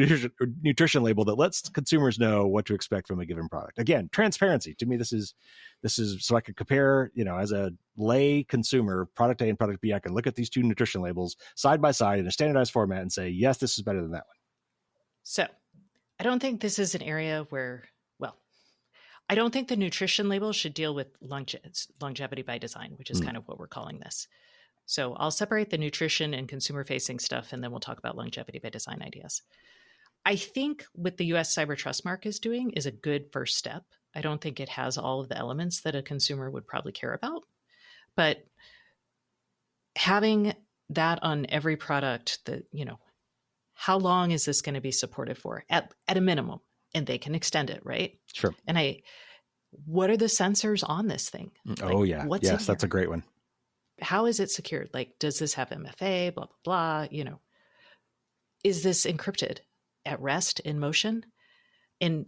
nutrition label that lets consumers know what to expect from a given product. Again, transparency. To me, this is so I could compare, as a lay consumer, product A and product B, I can look at these two nutrition labels side by side in a standardized format and say, yes, this is better than that one. So I don't think this is an area where, I don't think the nutrition label should deal with longevity by design, which is kind of what we're calling this. So I'll separate the nutrition and consumer-facing stuff, and then we'll talk about longevity by design ideas. I think what the U.S. Cyber Trust Mark is doing is a good first step. I don't think it has all of the elements that a consumer would probably care about. But having that on every product, that, how long is this going to be supported for at a minimum? And they can extend it, right? Sure. And what are the sensors on this thing? Oh, yeah. Yes, that's a great one. How is it secured? Like, does this have MFA, blah, blah, blah, is this encrypted at rest in motion? And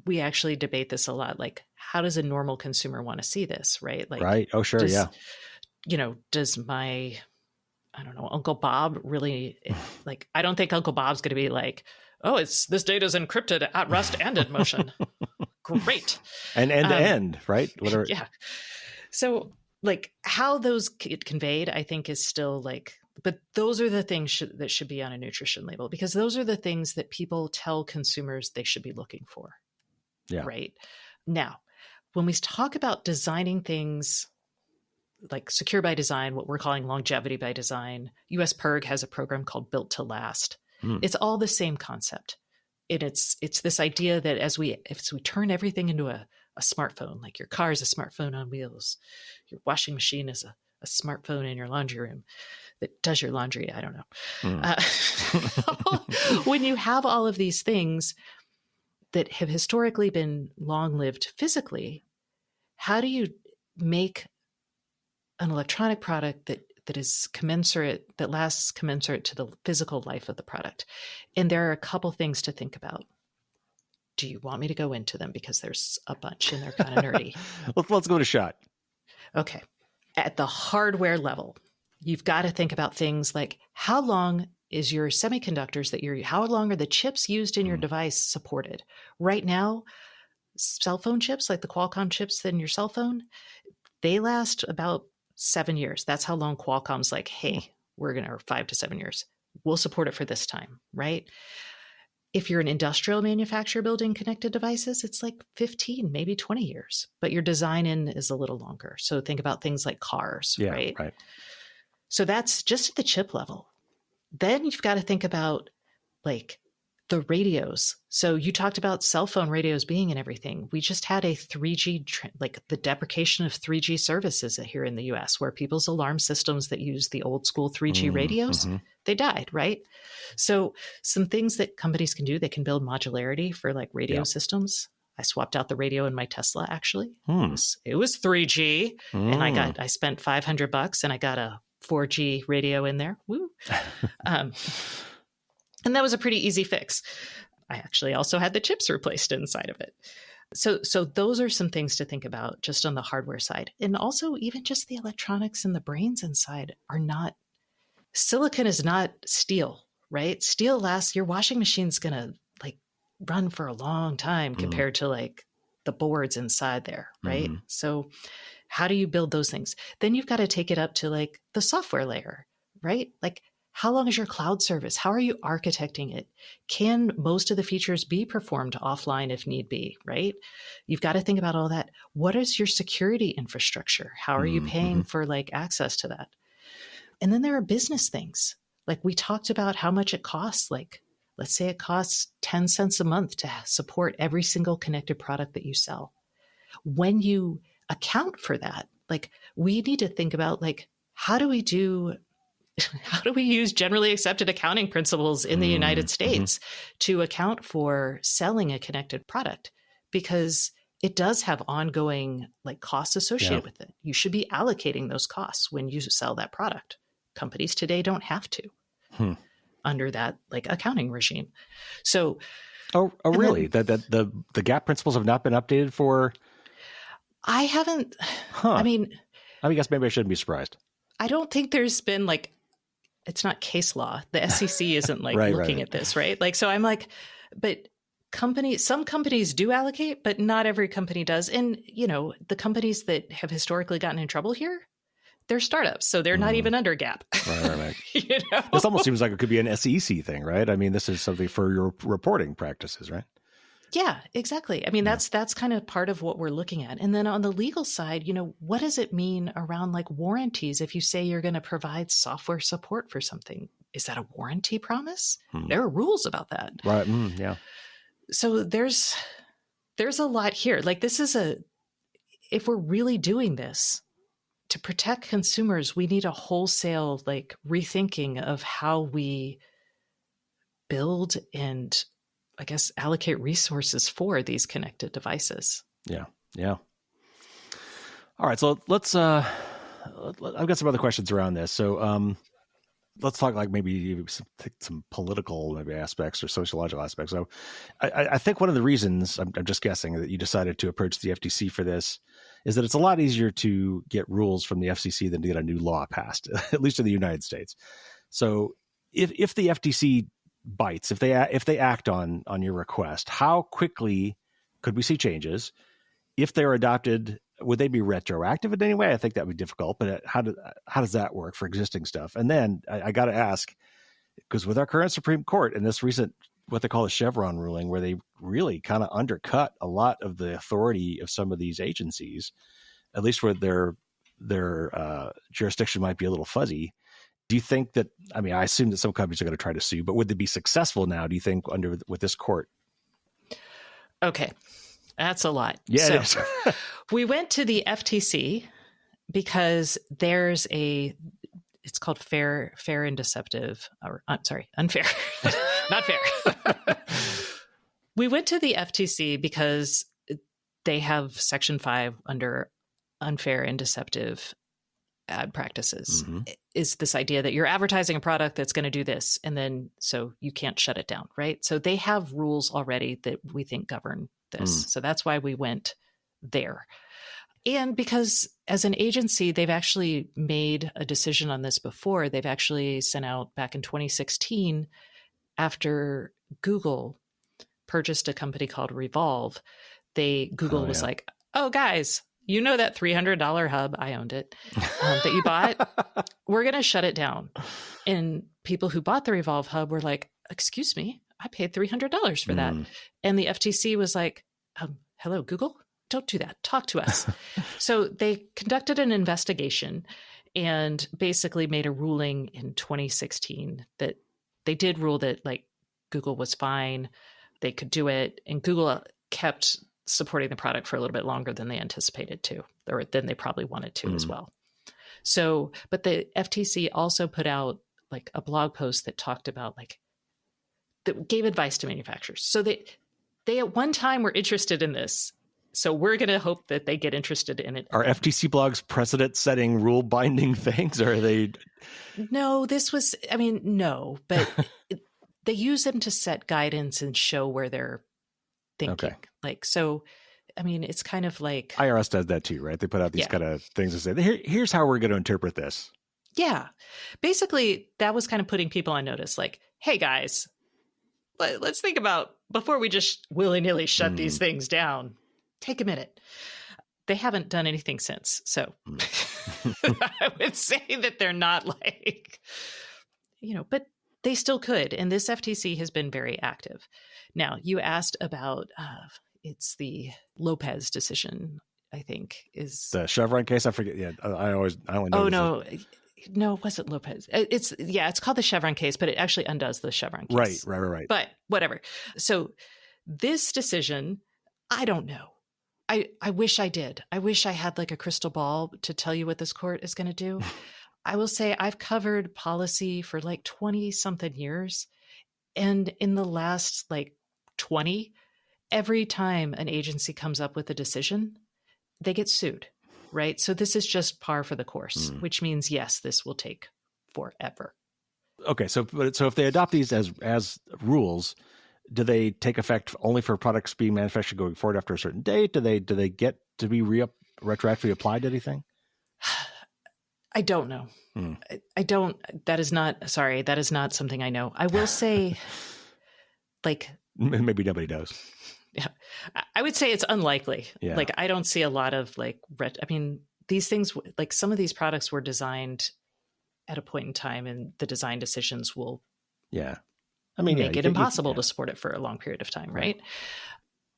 we actually debate this a lot. Like, how does a normal consumer want to see this, right? Like, right. Oh, sure. Yeah. Does my, I don't know, Uncle Bob really, like, I don't think Uncle Bob's going to be like, oh, this data is encrypted at rest and in motion. Great. And end to end, right? Whatever. Yeah. So like how those get conveyed, I think is still like, but those are the things that should be on a nutrition label, because those are the things that people tell consumers they should be looking for. Yeah. Right. Now, when we talk about designing things like secure by design, what we're calling longevity by design, US PIRG has a program called Built to Last. It's all the same concept. It's this idea that as we turn everything into a smartphone, like your car is a smartphone on wheels, your washing machine is a smartphone in your laundry room that does your laundry. I don't know. When you have all of these things that have historically been long-lived physically, how do you make an electronic product that is commensurate, that lasts commensurate to the physical life of the product? And there are a couple things to think about. Do you want me to go into them? Because there's a bunch and they're kind of nerdy. Let's give it a shot. Okay. At the hardware level, you've got to think about things like how long is your semiconductors how long are the chips used in your device supported? Right now, cell phone chips, like the Qualcomm chips in your cell phone, they last about 7 years. That's how long Qualcomm's like, hey, or 5 to 7 years. We'll support it for this time, right? If you're an industrial manufacturer building connected devices, it's like 15, maybe 20 years, but your design in is a little longer. So think about things like cars, right? Right. So that's just at the chip level. Then you've got to think about like the radios. So you talked about cell phone radios being in everything. We just had a 3G, like the deprecation of 3G services here in the US, where people's alarm systems that use the old school 3G radios, they died, right? So some things that companies can do, they can build modularity for like radio systems. I swapped out the radio in my Tesla, actually. It was 3G and I spent $500 and I got a 4G radio in there. Woo. And that was a pretty easy fix. I actually also had the chips replaced inside of it. So those are some things to think about just on the hardware side. And also even just the electronics and the brains inside are not, silicon is not steel, right? Steel lasts, your washing machine's going to like run for a long time compared to like the boards inside there, right? So how do you build those things? Then you've got to take it up to like the software layer, right? Like How long is your cloud service? How are you architecting it? Can most of the features be performed offline if need be, right? You've got to think about all that. What is your security infrastructure? How are you paying for like access to that? And then there are business things. Like we talked about how much it costs. Like, let's say it costs 10 cents a month to support every single connected product that you sell. When you account for that, like we need to think about like, how do we use generally accepted accounting principles in the United States to account for selling a connected product? Because it does have ongoing like costs associated with it. You should be allocating those costs when you sell that product. Companies today don't have to under that like accounting regime. So, really? That the GAAP principles have not been updated for? I haven't. I mean, I guess maybe I shouldn't be surprised. I don't think there's been like, it's not case law. The SEC isn't like looking at this, right? Like, so I'm like, but some companies do allocate, but not every company does. And, you know, the companies that have historically gotten in trouble here, they're startups. So they're not even under GAAP. Right. You know? This almost seems like it could be an SEC thing, right? I mean, this is something for your reporting practices, right? Yeah, exactly. I mean, that's kind of part of what we're looking at. And then on the legal side, you know, what does it mean around like warranties if you say you're going to provide software support for something? Is that a warranty promise? There are rules about that. Right. Yeah. So there's a lot here. Like if we're really doing this to protect consumers, we need a wholesale like rethinking of how we build and I guess allocate resources for these connected devices. Yeah. All right. So let's, I've got some other questions around this. So let's talk like maybe some political maybe aspects or sociological aspects. So I think one of the reasons, I'm just guessing, that you decided to approach the FTC for this is that it's a lot easier to get rules from the FCC than to get a new law passed, at least in the United States. So if the FTC bites, if they act on your request, how quickly could we see changes? If they're adopted, would they be retroactive in any way? I think that would be difficult, but how does that work for existing stuff? And then I got to ask, because with our current Supreme Court and this recent, what they call the Chevron ruling, where they really kind of undercut a lot of the authority of some of these agencies, at least where their jurisdiction might be a little fuzzy. Do you think that, I mean, I assume that some companies are going to try to sue, but would they be successful now, do you think, with this court? Okay. That's a lot. Yeah. So we went to the FTC because there's it's called fair and deceptive, or unfair, not fair. We went to the FTC because they have Section 5 under unfair and deceptive ad practices. Is this idea that you're advertising a product that's going to do this, and then so you can't shut it down, right? So they have rules already that we think govern this. So that's why we went there. And because as an agency, they've actually made a decision on this before. They've actually sent out back in 2016, after Google purchased a company called Revolve, Google was like, oh, guys, you know that $300 hub, I owned it, that you bought? We're going to shut it down. And people who bought the Revolve hub were like, excuse me, I paid $300 for that. And the FTC was like, hello, Google? Don't do that. Talk to us. So they conducted an investigation and basically made a ruling in 2016 that they did rule that like Google was fine. They could do it. And Google kept supporting the product for a little bit longer than they anticipated to, or than they probably wanted to as well. So, but the FTC also put out like a blog post that talked about like, that gave advice to manufacturers. So they at one time were interested in this. So we're going to hope that they get interested in it. Are FTC blogs precedent-setting, rule-binding things, or are they? No, no, but they use them to set guidance and show where they're thinking. Okay. Like, so, I mean, it's kind of like IRS does that too, right? They put out these kind of things and say, here's how we're going to interpret this. Yeah. Basically, that was kind of putting people on notice. Like, hey, guys, let's think about, before we just willy-nilly shut these things down, take a minute. They haven't done anything since. So I would say that they're not like, but they still could. And this FTC has been very active. Now, you asked about, it's the Lopez decision, I think, is The Chevron case. I forget. Yeah. I only know. Oh, no. No, it wasn't Lopez. It's called the Chevron case, but it actually undoes the Chevron case. Right. But whatever. So this decision, I don't know. I wish I did. I wish I had like a crystal ball to tell you what this court is going to do. I will say I've covered policy for like 20 something years. And in the last like 20, every time an agency comes up with a decision, they get sued. Right. So this is just par for the course, which means, yes, this will take forever. Okay. So if they adopt these as rules, do they take effect only for products being manufactured going forward after a certain date? Do they get to be retroactively applied to anything? I don't know. I don't. That is not something I know. I will say, like, maybe nobody knows. Yeah, I would say it's unlikely. Yeah. Like, I don't see a lot of like, these things, like some of these products were designed at a point in time, and the design decisions will make it impossible to support it for a long period of time, right?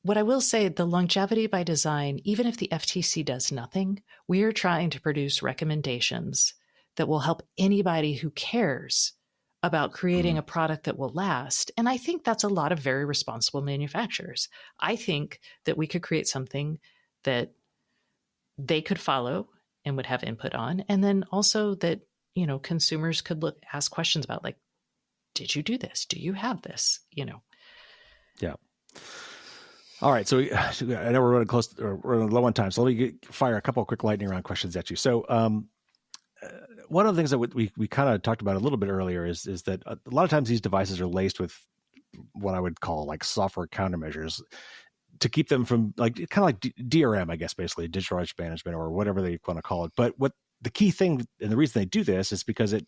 What I will say, the longevity by design, even if the FTC does nothing, we are trying to produce recommendations that will help anybody who cares about creating a product that will last. And I think that's a lot of very responsible manufacturers. I think that we could create something that they could follow and would have input on. And then also that, consumers could ask questions about, like, did you do this? Do you have this? Yeah. All right. So I know we're running close, or we're running low on time. So let me fire a couple of quick lightning round questions at you. So one of the things that we kind of talked about a little bit earlier is that a lot of times these devices are laced with what I would call like software countermeasures to keep them from, like, kind of like DRM, I guess, basically digital rights management or whatever they want to call it. But what the key thing and the reason they do this is because it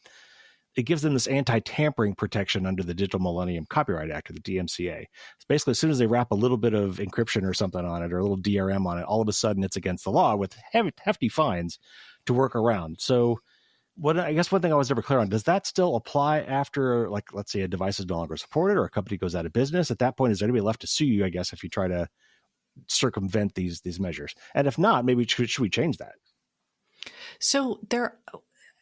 gives them this anti-tampering protection under the Digital Millennium Copyright Act, or the DMCA. It's basically, as soon as they wrap a little bit of encryption or something on it, or a little DRM on it, all of a sudden it's against the law with hefty fines to work around. So I guess one thing I was never clear on, does that still apply after, like, let's say a device is no longer supported or a company goes out of business? At that point, is there anybody left to sue you, I guess, if you try to circumvent these measures? And if not, maybe should we change that? So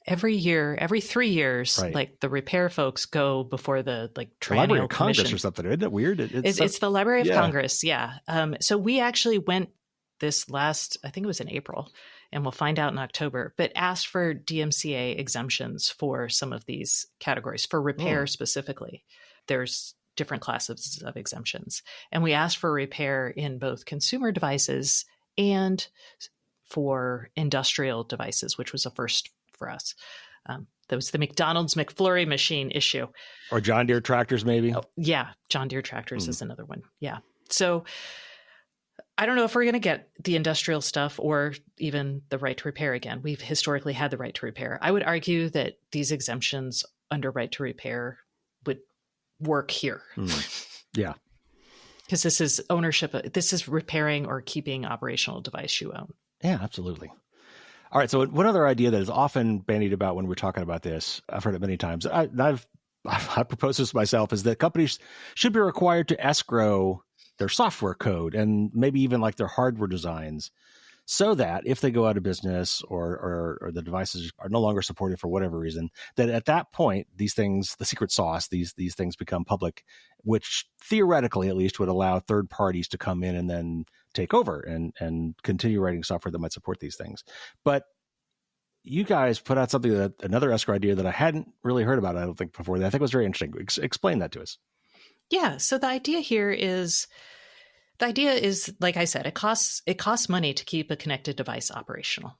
every 3 years, right, like the repair folks go before the triennial Library of Congress commission. Or something. Isn't that weird? It's the Library of Congress. Yeah. So we actually went this last, I think it was in April, and we'll find out in October, but asked for DMCA exemptions for some of these categories, for repair specifically. There's different classes of exemptions. And we asked for repair in both consumer devices and for industrial devices, which was a first for us. That was the McDonald's McFlurry machine issue. Or John Deere tractors, maybe? Oh, yeah, John Deere tractors is another one. Yeah. So I don't know if we're going to get the industrial stuff or even the right to repair again. We've historically had the right to repair. I would argue that these exemptions under right to repair would work here. Yeah. Because this is ownership. This is repairing or keeping operational device you own. Yeah, absolutely. All right. So one other idea that is often bandied about when we're talking about this, I've heard it many times. I've proposed this myself, is that companies should be required to escrow their software code and maybe even like their hardware designs, so that if they go out of business or the devices are no longer supported for whatever reason, that at that point, these things, the secret sauce, these things become public, which theoretically at least would allow third parties to come in and then take over and continue writing software that might support these things. But you guys put out something, another escrow idea that I hadn't really heard about, I don't think, before. That I think was very interesting. Explain that to us. Yeah. So the idea is, like I said, it costs money to keep a connected device operational.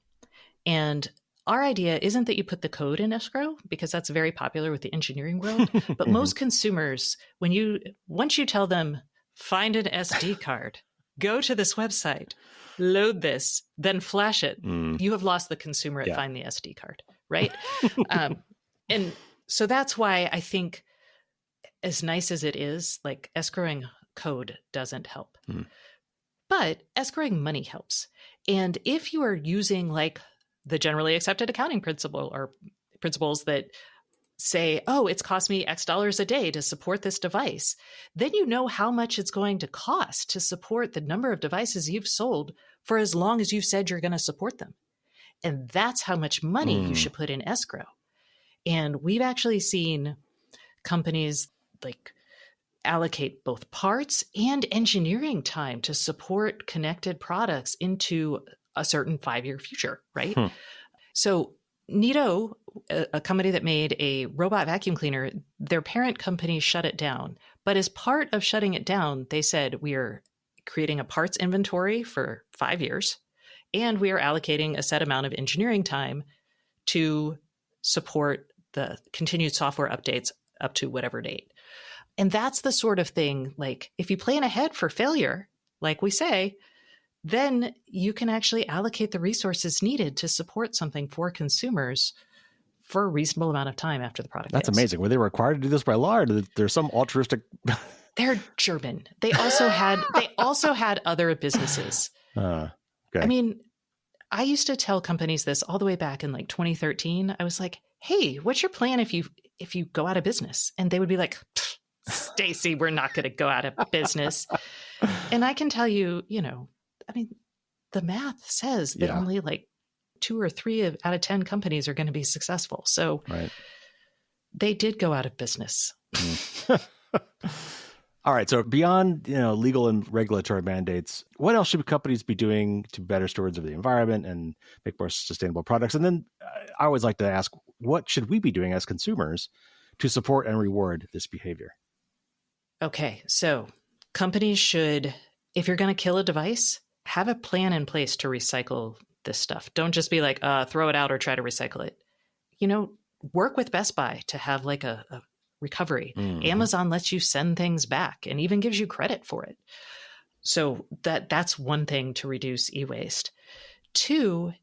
And our idea isn't that you put the code in escrow, because that's very popular with the engineering world. But most consumers, once you tell them, find an SD card, go to this website, load this, then flash it, you have lost the consumer at find the SD card, right? And so that's why I think, as nice as it is, like, escrowing code doesn't help. But escrowing money helps. And if you are using like the generally accepted accounting principle or principles that say, oh, it's cost me X dollars a day to support this device, then you know how much it's going to cost to support the number of devices you've sold for as long as you've said you're going to support them. And that's how much money you should put in escrow. And we've actually seen companies like allocate both parts and engineering time to support connected products into a certain 5-year future, right? So Neato, a company that made a robot vacuum cleaner, their parent company shut it down. But as part of shutting it down, they said, we are creating a parts inventory for 5 years, and we are allocating a set amount of engineering time to support the continued software updates up to whatever date. And that's the sort of thing, like if you plan ahead for failure, like we say, then you can actually allocate the resources needed to support something for consumers for a reasonable amount of time after the product That's fails. amazing. Were they required to do this by law, or there's some altruistic? They're German. They also had other businesses. Okay. I mean, I used to tell companies this all the way back in like 2013. I was like, hey, what's your plan if you go out of business? And they would be like, Stacey, we're not going to go out of business. And I can tell you, I mean, the math says that only like 2 or 3 out of 10 companies are going to be successful. So they did go out of business. All right. So beyond, legal and regulatory mandates, what else should companies be doing to be better stewards of the environment and make more sustainable products? And then I always like to ask, what should we be doing as consumers to support and reward this behavior? Okay. So companies should, if you're going to kill a device, have a plan in place to recycle this stuff. Don't just be like, throw it out or try to recycle it. Work with Best Buy to have like a recovery. Amazon lets you send things back and even gives you credit for it. So that's one thing to reduce e-waste. 2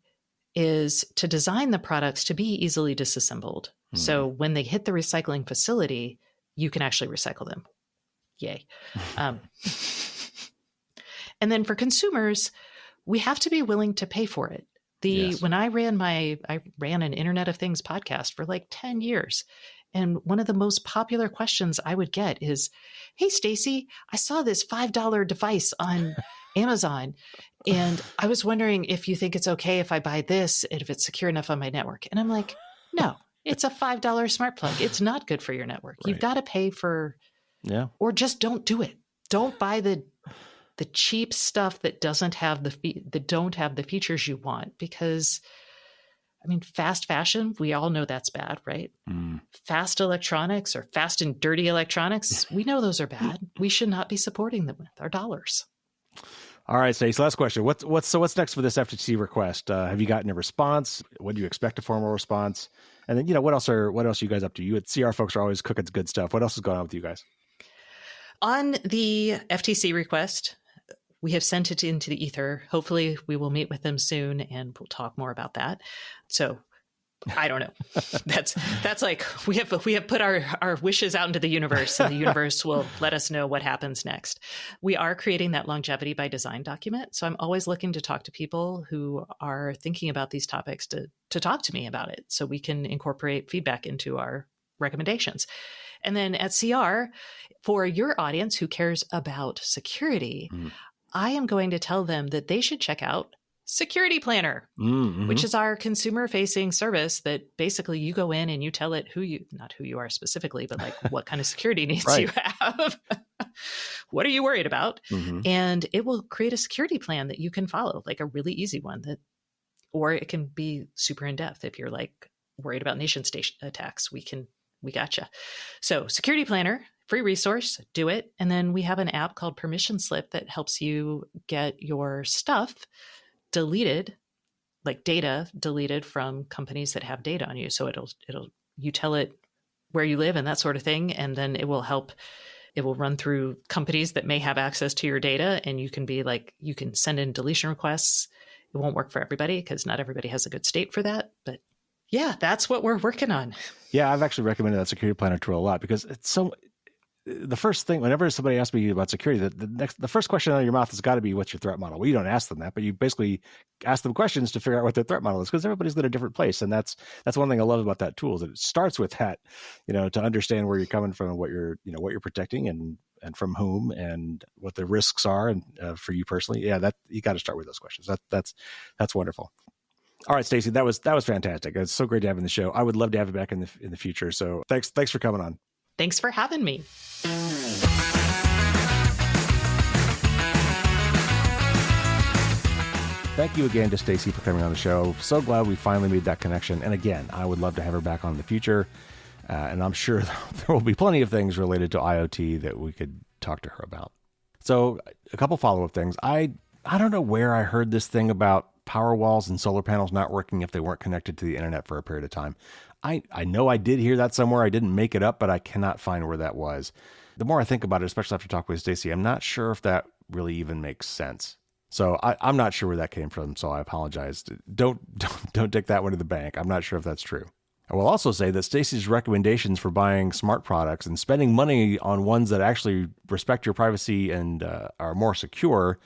is to design the products to be easily disassembled. So when they hit the recycling facility, you can actually recycle them. Yay. And then for consumers, we have to be willing to pay for it. When I ran an Internet of Things podcast for like 10 years. And one of the most popular questions I would get is, hey, Stacey, I saw this $5 device on Amazon. And I was wondering if you think it's okay if I buy this and if it's secure enough on my network. And I'm like, no, it's a $5 smart plug. It's not good for your network. Right. You've got to pay for, or just don't do it. Don't buy the cheap stuff that don't have the features you want, because I mean, fast fashion, we all know that's bad, right? Fast electronics or fast and dirty electronics, we know those are bad. We should not be supporting them with our dollars. All right, Stacey, last question. What's next for this FTC request? Have you gotten a response? What do you expect a formal response? And then, what else are you guys up to? You at CR folks are always cooking good stuff. What else is going on with you guys? On the FTC request, we have sent it into the ether. Hopefully we will meet with them soon and we'll talk more about that. So I don't know. That's like, we have put our wishes out into the universe, and the universe will let us know what happens next. We are creating that longevity by design document. So I'm always looking to talk to people who are thinking about these topics to talk to me about it, so we can incorporate feedback into our recommendations. And then at CR, for your audience who cares about security, I am going to tell them that they should check out Security Planner, which is our consumer-facing service that basically you go in and you tell it not who you are specifically, but like what kind of security needs you have. What are you worried about? And it will create a security plan that you can follow, like a really easy one or it can be super in-depth. If you're like worried about nation state attacks, we gotcha. So Security Planner, free resource, do it. And then we have an app called Permission Slip that helps you get your stuff deleted, like data deleted from companies that have data on you. So you tell it where you live and that sort of thing. And then it will run through companies that may have access to your data. And you can send in deletion requests. It won't work for everybody because not everybody has a good state for that. But yeah, that's what we're working on. Yeah, I've actually recommended that Security Planner tool a lot because the first thing, whenever somebody asks me about security, the first question out of your mouth has got to be, what's your threat model? Well, you don't ask them that, but you basically ask them questions to figure out what their threat model is, because everybody's got a different place. And that's one thing I love about that tool, is that it starts with that, to understand where you're coming from and what you're protecting and from whom and what the risks are, and for you personally. Yeah, that you got to start with those questions. That's wonderful. All right, Stacey, that was fantastic. It's so great to have you on the show. I would love to have you back in the future. So thanks for coming on. Thanks for having me. Thank you again to Stacey for coming on the show. So glad we finally made that connection. And again, I would love to have her back on in the future. And I'm sure there will be plenty of things related to IoT that we could talk to her about. So a couple follow-up things. I don't know where I heard this thing about power walls and solar panels not working if they weren't connected to the internet for a period of time. I know I did hear that somewhere. I didn't make it up, but I cannot find where that was. The more I think about it, especially after talking with Stacey, I'm not sure if that really even makes sense. So I'm not sure where that came from, so I apologize. Don't take that one to the bank. I'm not sure if that's true. I will also say that Stacey's recommendations for buying smart products and spending money on ones that actually respect your privacy and are more secure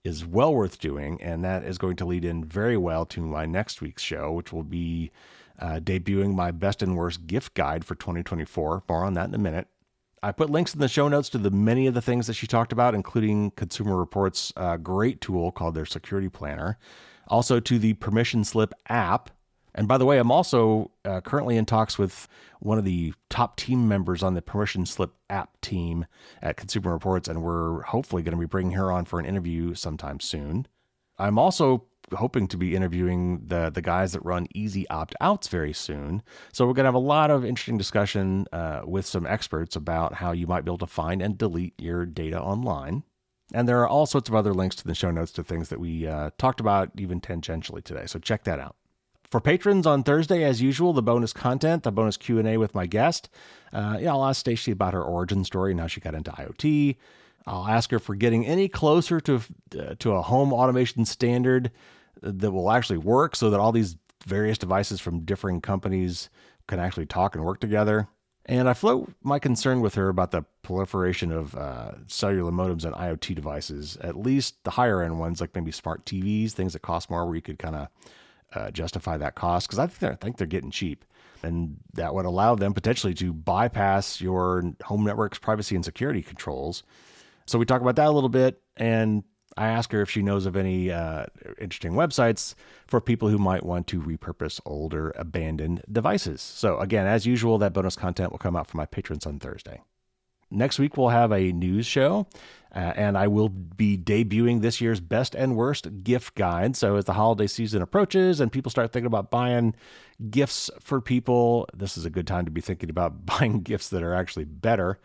is well worth doing, and that is going to lead in very well to my next week's show, which will be debuting my best and worst gift guide for 2024. More on that in a minute. I put links in the show notes to the many of the things that she talked about, including Consumer Reports' great tool called their Security Planner, also to the Permission Slip app. And by the way, I'm also currently in talks with one of the top team members on the Permission Slip app team at Consumer Reports, and we're hopefully going to be bringing her on for an interview sometime soon. I'm also hoping to be interviewing the guys that run Easy Opt-Outs very soon. So we're going to have a lot of interesting discussion with some experts about how you might be able to find and delete your data online. And there are all sorts of other links to the show notes to things that we talked about even tangentially today. So check that out. For patrons on Thursday, as usual, the bonus content, the bonus Q&A with my guest. I'll ask Stacey about her origin story and how she got into IoT. I'll ask her if we're getting any closer to a home automation standard that will actually work, so that all these various devices from differing companies can actually talk and work together. And I float my concern with her about the proliferation of cellular modems and IoT devices, at least the higher end ones, like maybe smart TVs, things that cost more, where you could kind of justify that cost, because I think they're getting cheap. And that would allow them potentially to bypass your home network's privacy and security controls. So we talk about that a little bit, and I ask her if she knows of any interesting websites for people who might want to repurpose older abandoned devices. So again, as usual, that bonus content will come out for my patrons on Thursday. Next week, we'll have a news show, and I will be debuting this year's best and worst gift guide. So as the holiday season approaches and people start thinking about buying gifts for people, this is a good time to be thinking about buying gifts that are actually better.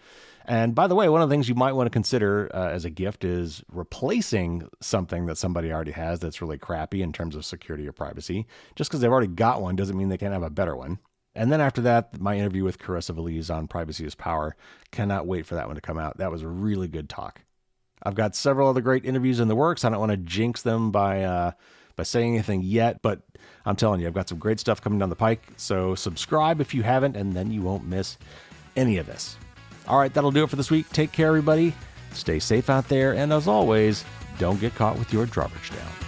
And by the way, one of the things you might want to consider as a gift is replacing something that somebody already has that's really crappy in terms of security or privacy. Just because they've already got one doesn't mean they can't have a better one. And then after that, my interview with Carissa Valise on Privacy is Power. Cannot wait for that one to come out. That was a really good talk. I've got several other great interviews in the works. I don't want to jinx them by saying anything yet, but I'm telling you, I've got some great stuff coming down the pike. So subscribe if you haven't, and then you won't miss any of this. All right, that'll do it for this week. Take care, everybody. Stay safe out there. And as always, don't get caught with your drawbridge down.